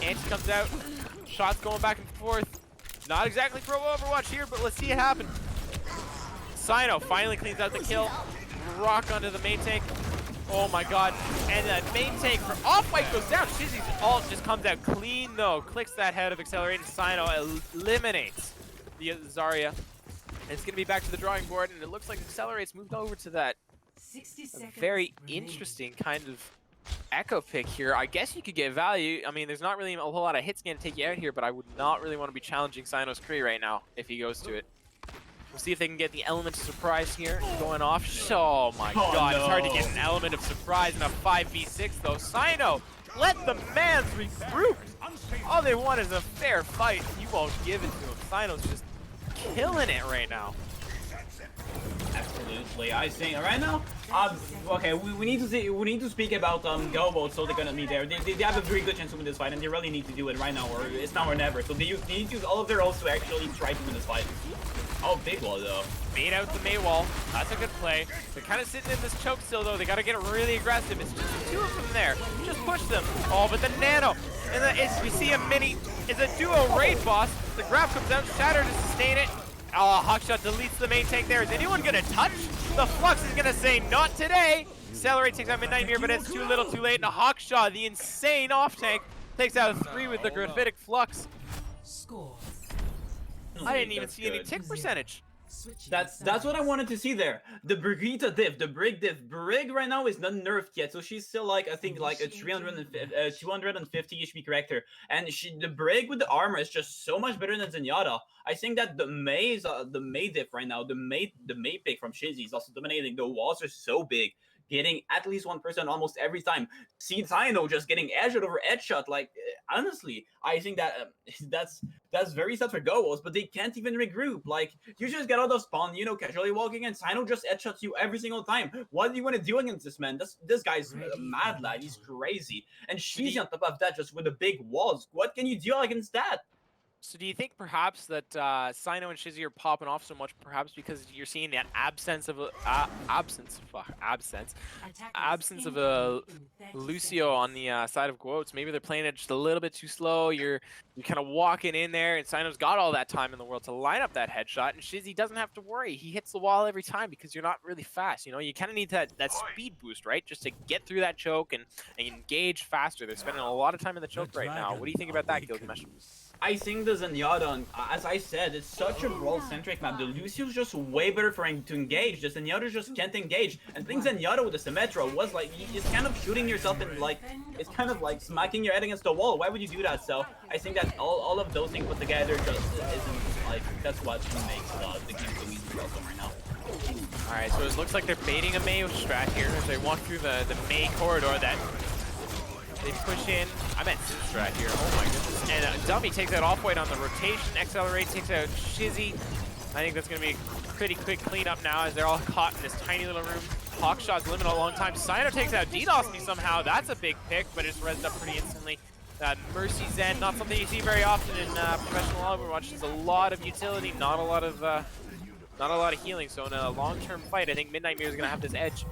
Anti comes out. Shots going back and forth. Not exactly pro Overwatch here, but let's see it happen. Sino finally cleans out the kill. Rock onto the main tank. Oh my god. And that main tank for Off-White goes down. Shizzy's ult just comes out clean though. Clicks that head of accelerating. Sino eliminates the Zarya. And it's going to be back to the drawing board, and it looks like Accelerate's moved over to that 60 seconds very remaining. interesting kind of echo pick here. I guess you could get value. I mean, there's not really a whole lot of hits going to take you out here, but I would not really want to be challenging Sino's Kree right now if he goes to it. We'll see if they can get the element of surprise here going off. Oh my god, it's hard to get an element of surprise in a 5v6 though. Sino, let the mans regroup. All they want is a fair fight. You won't give it to him. Sino's just killing it right now. Absolutely, I think right now. Okay, we need to speak about gOWOats, so they're gonna be there. They have a very good chance to win this fight, and they really need to do it right now, or it's now or never. So they need to use all of their ults to actually try to win this fight. Oh, big wall though. Bait out the Mei wall. That's a good play. They're kind of sitting in this choke still though. They got to get really aggressive. It's just the 2 of them there. Just push them. Oh, but the nano. And we see a mini. It's a duo raid boss. The grab comes out. Shatter to sustain it. Oh, Hawkshot deletes the main tank there. Is anyone going to touch? The Flux is going to say, not today. Accelerate takes out Midnight Mirror, but it's too little too late. And Hawkshot, the insane off tank, takes out 3 with the Graphitic Flux. Score. I didn't even see any tick percentage. That's what I wanted to see there. The Brigitte diff, the Brig diff. Brig right now is not nerfed yet, so she's still like, I think like a 250 HP character. And the Brig with the armor is just so much better than Zenyatta. I think that the Mei is the Mei diff right now. The Mei pick from Shizzy is also dominating. The walls are so big, getting at least 1% almost every time. See Sino just getting edged over edge shot. Like honestly, I think that that's very sad for gOWOats, but they can't even regroup. Like you just get out of spawn, you know, casually walking, and Sino just edge shots you every single time. What do you want to do against this man? This guy's a mad lad. He's crazy, and Shizzy on top of that just with the big walls. What can you do against that? So do you think perhaps that Sino and Shizzy are popping off so much, perhaps because you're seeing that absence of a Lucio on the side of gOWOats? Maybe they're playing it just a little bit too slow. You're kind of walking in there, and Sino's got all that time in the world to line up that headshot, and Shizzy doesn't have to worry. He hits the wall every time because you're not really fast. You know, you kind of need that speed boost, right? Just to get through that choke and engage faster. They're spending a lot of time in the choke right now. What do you think about that, Gilgamesh? I think the Zenyatta, as I said, it's such a brawl-centric map. The Lucio's just way better for him to engage. The Zenyatta just can't engage. And I think Zenyatta with the Symmetra was like, it's kind of shooting yourself in, like, it's kind of like smacking your head against the wall. Why would you do that? So I think that all of those things put together just isn't, like, that's what makes the game so easy for us right now. All right, so it looks like they're baiting a Mayo strat here as they walk through the May corridor that they push in. I meant Sim strat here. Oh my goodness. And Dummy takes out Off-White on the rotation. Accelerate takes out Shizzy. I think that's going to be a pretty quick cleanup now as they're all caught in this tiny little room. Hawkshot's limit a long time. Sino takes out DDoS somehow. That's a big pick, but it's rezzed up pretty instantly. Mercy Zen, not something you see very often in professional Overwatch. There's a lot of utility, not a lot of healing. So in a long-term fight, I think Midnight Mirror is going to have this edge.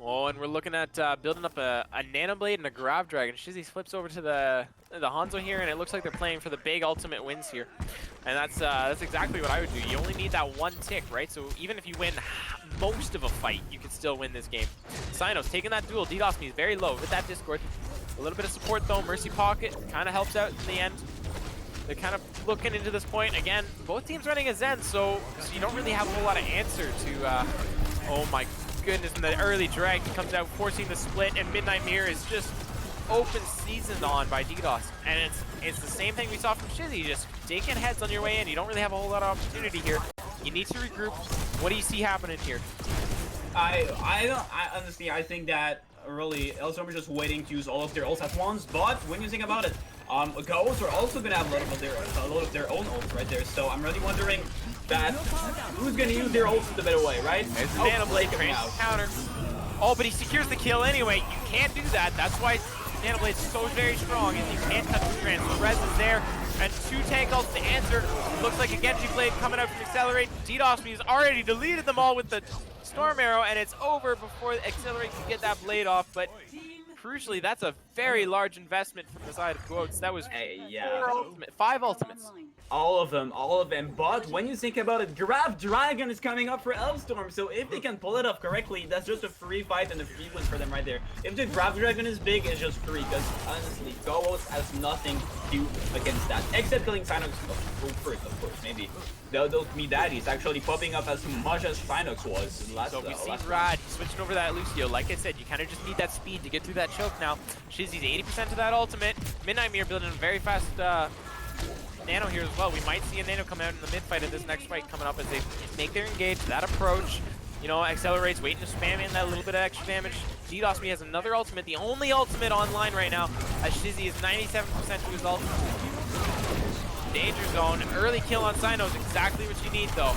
Oh, and we're looking at building up a Nano Blade and a Grav Dragon. Shizzy flips over to the Hanzo here, and it looks like they're playing for the big ultimate wins here. And that's exactly what I would do. You only need that one tick, right? So even if you win most of a fight, you can still win this game. Sinos taking that duel. DDoS is very low with that Discord. A little bit of support though. Mercy Pocket kind of helps out in the end. They're kind of looking into this point. Again, both teams running a Zen, so you don't really have a whole lot of answer to, oh my goodness, and the early drag comes out forcing the split, and Midnight Mirror is just open seasoned on by DDoS. And it's the same thing we saw from Shizzy, just taking heads on your way in. You don't really have a whole lot of opportunity here. You need to regroup. What do you see happening here? I honestly, I think that really Hailstorm is just waiting to use all of their ults at once, but when you think about it, gOWOats are also gonna have a lot of their own ults right there, so I'm really wondering that who's gonna use their ults in the better way, right? There's the Nano Blade coming out. Counter. Oh, but he secures the kill anyway. You can't do that. That's why Nano Blade's so very strong, and you can't touch the trans. The res is there, and 2 tank ults to answer. Looks like a Genji Blade coming out from Accelerate. DDoS has already deleted them all with the Storm Arrow, and it's over before Accelerate can get that blade off, but crucially, that's a very large investment from the side of gOWOats. That was 5 ultimates. All of them. But when you think about it, Grav Dragon is coming up for Hailstorm, so if they can pull it off correctly, that's just a free fight and a free win for them right there. If the Grav Dragon is big, it's just free, because honestly, gOWOats has nothing to do against that, except killing Synox first, of course. Maybe those me daddies actually popping up as much as Synox was last. So we see Rad switching over that Lucio. Like I said, you kind of just need that speed to get through that choke now. Shizzy's 80% to that ultimate. Midnight Mirror building a very fast Nano here as well. We might see a Nano come out in the mid fight of this next fight coming up as they make their engage. That approach, you know, Accelerates, waiting to spam in that little bit of extra damage. DDoS has another ultimate, the only ultimate online right now, as Shizzy is 97% to his ult. Danger zone, early kill on Sino is exactly what you need though.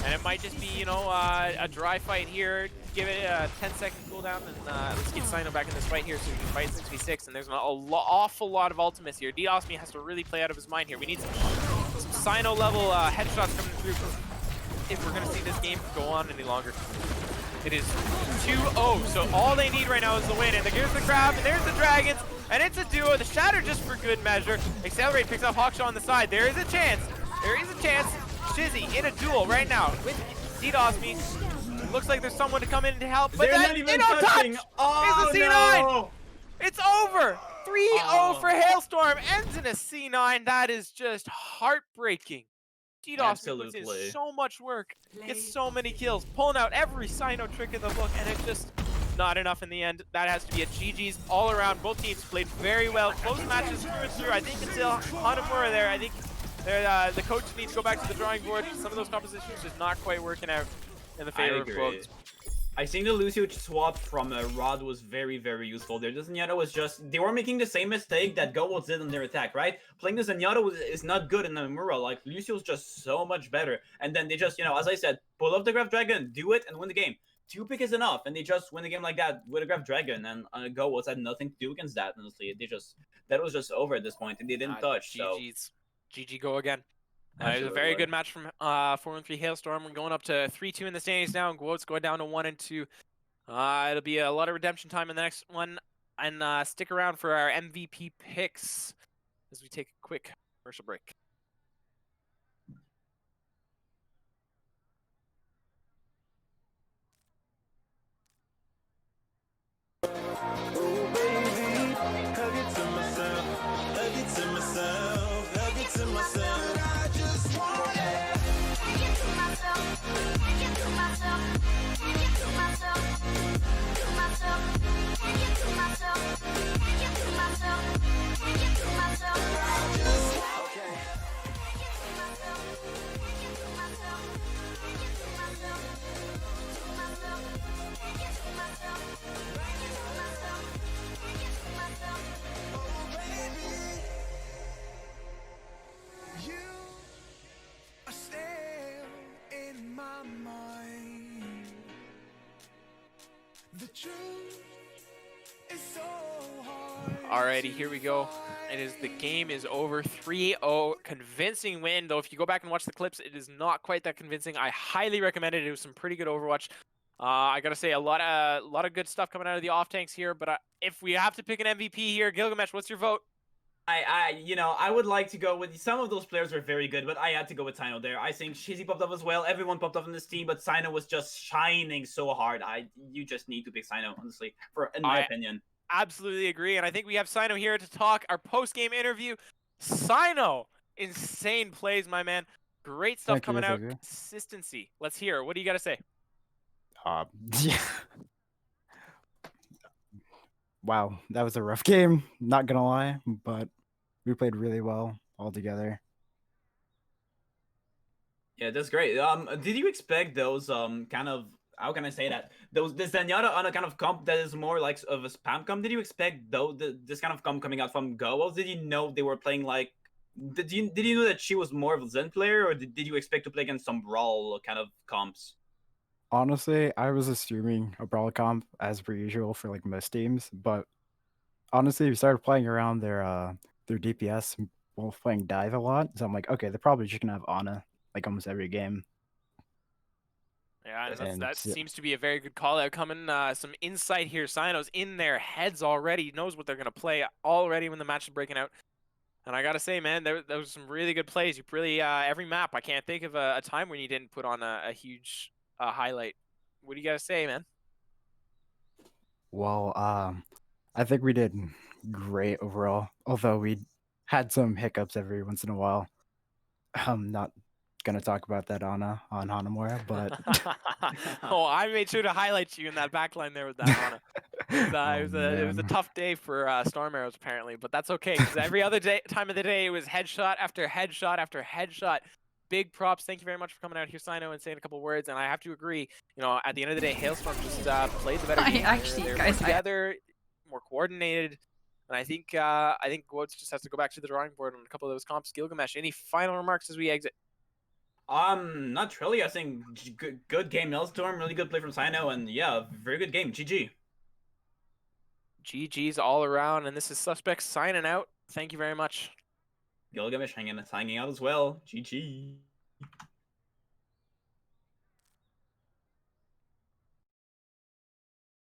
And it might just be, you know, a dry fight here. Give it a 10-second cooldown, and let's get Sino back in this fight here so we can fight 6v6. And there's an awful lot of ultimates here. DDoS has to really play out of his mind here. We need some Sino level headshots coming through if we're going to see this game go on any longer. It is 2-0, so all they need right now is the win. And there's the Crab, and there's the Dragons, and it's a duo. The Shatter just for good measure. Accelerate picks up Hawkshot on the side. There is a chance. There is a chance. Shizzy in a duel right now with DDoS. Looks like there's someone to come in to help, but they're not even touching. Oh, it's a C9. no. It's over. 3-0 for Hailstorm. Ends in a C9. That is just heartbreaking. DDoS puts in so much work, gets so many kills, pulling out every Sino trick in the book, and it's just not enough in the end. That has to be a GG's all around. Both teams played very well. Close matches through and through. I think until Hanamura there, I think the coach needs to go back to the drawing board. Some of those compositions just not quite working out in the favor of gOWOats. I think the Lucio swap from Rod was very, very useful there. The Zenyatta was just, they were making the same mistake that gOWOats did on their attack, right? Playing the Zenyatta is not good in Namura. Like, Lucio's just so much better. And then they just, you know, as I said, pull up the Grav Dragon, do it, and win the game. 2 pick is enough, and they just win the game like that with a Grav Dragon, and gOWOats had nothing to do against that, honestly. That was just over at this point, and they didn't touch, so. GG go again. It was a very good match from 4-3 Hailstorm. We're going up to 3-2 in the standings now, and gOWOats going down to 1-2. It'll be a lot of redemption time in the next one, and stick around for our MVP picks as we take a quick commercial break. Alrighty, here we go. The game is over. 3-0, convincing win. Though if you go back and watch the clips, it is not quite that convincing. I highly recommend it. It was some pretty good Overwatch. I gotta say, a lot of good stuff coming out of the off tanks here. But if we have to pick an MVP here, Gilgamesh, what's your vote? I would like to go with some of those players were very good, but I had to go with Sino there. I think Shizzy popped up as well. Everyone popped up in this team, but Sino was just shining so hard. You just need to pick Sino, honestly, in my opinion. Absolutely agree, and I think we have Sino here to talk our post-game interview. Sino, insane plays, my man. Great stuff coming out. Consistency. Let's hear. What do you got to say? Yeah. Wow, that was a rough game. Not gonna lie, but we played really well all together. Yeah, that's great. Did you expect those kind of, how can I say that? This Zenyatta on a kind of comp that is more like of a spam comp. Did you expect this kind of comp coming out from gOWOats? Did you know they were playing like? Did you know that she was more of a Zen player, or did you expect to play against some Brawl kind of comps? Honestly, I was assuming a Brawl comp as per usual for like most teams, but honestly, we started playing around their DPS while playing dive a lot. So I'm like, okay, they're probably just gonna have Ana like almost every game. Yeah, And that seems to be a very good call out coming. Some insight here. Sino's in their heads already. He knows what they're going to play already when the match is breaking out. And I got to say, man, there was some really good plays. You really, every map, I can't think of a time when you didn't put on a huge highlight. What do you got to say, man? Well, I think we did great overall, although we had some hiccups every once in a while. I'm not gonna talk about that on Hanamura, but oh, I made sure to highlight you in that backline there with that Ana. It was a tough day for Storm Arrows apparently, but that's okay because every other time of the day it was headshot after headshot after headshot. Big props. Thank you very much for coming out here, Sino, and saying a couple words. And I have to agree. You know, at the end of the day, Hailstorm just played the better game. They're more together, more coordinated. And I think gOWOats just has to go back to the drawing board on a couple of those comps. Gilgamesh, any final remarks as we exit? Not really. I think good game, Hailstorm. Really good play from Sino, and yeah, very good game. GG. GG's all around, and this is Suspect signing out. Thank you very much. Gilgamesh hanging out as well. GG.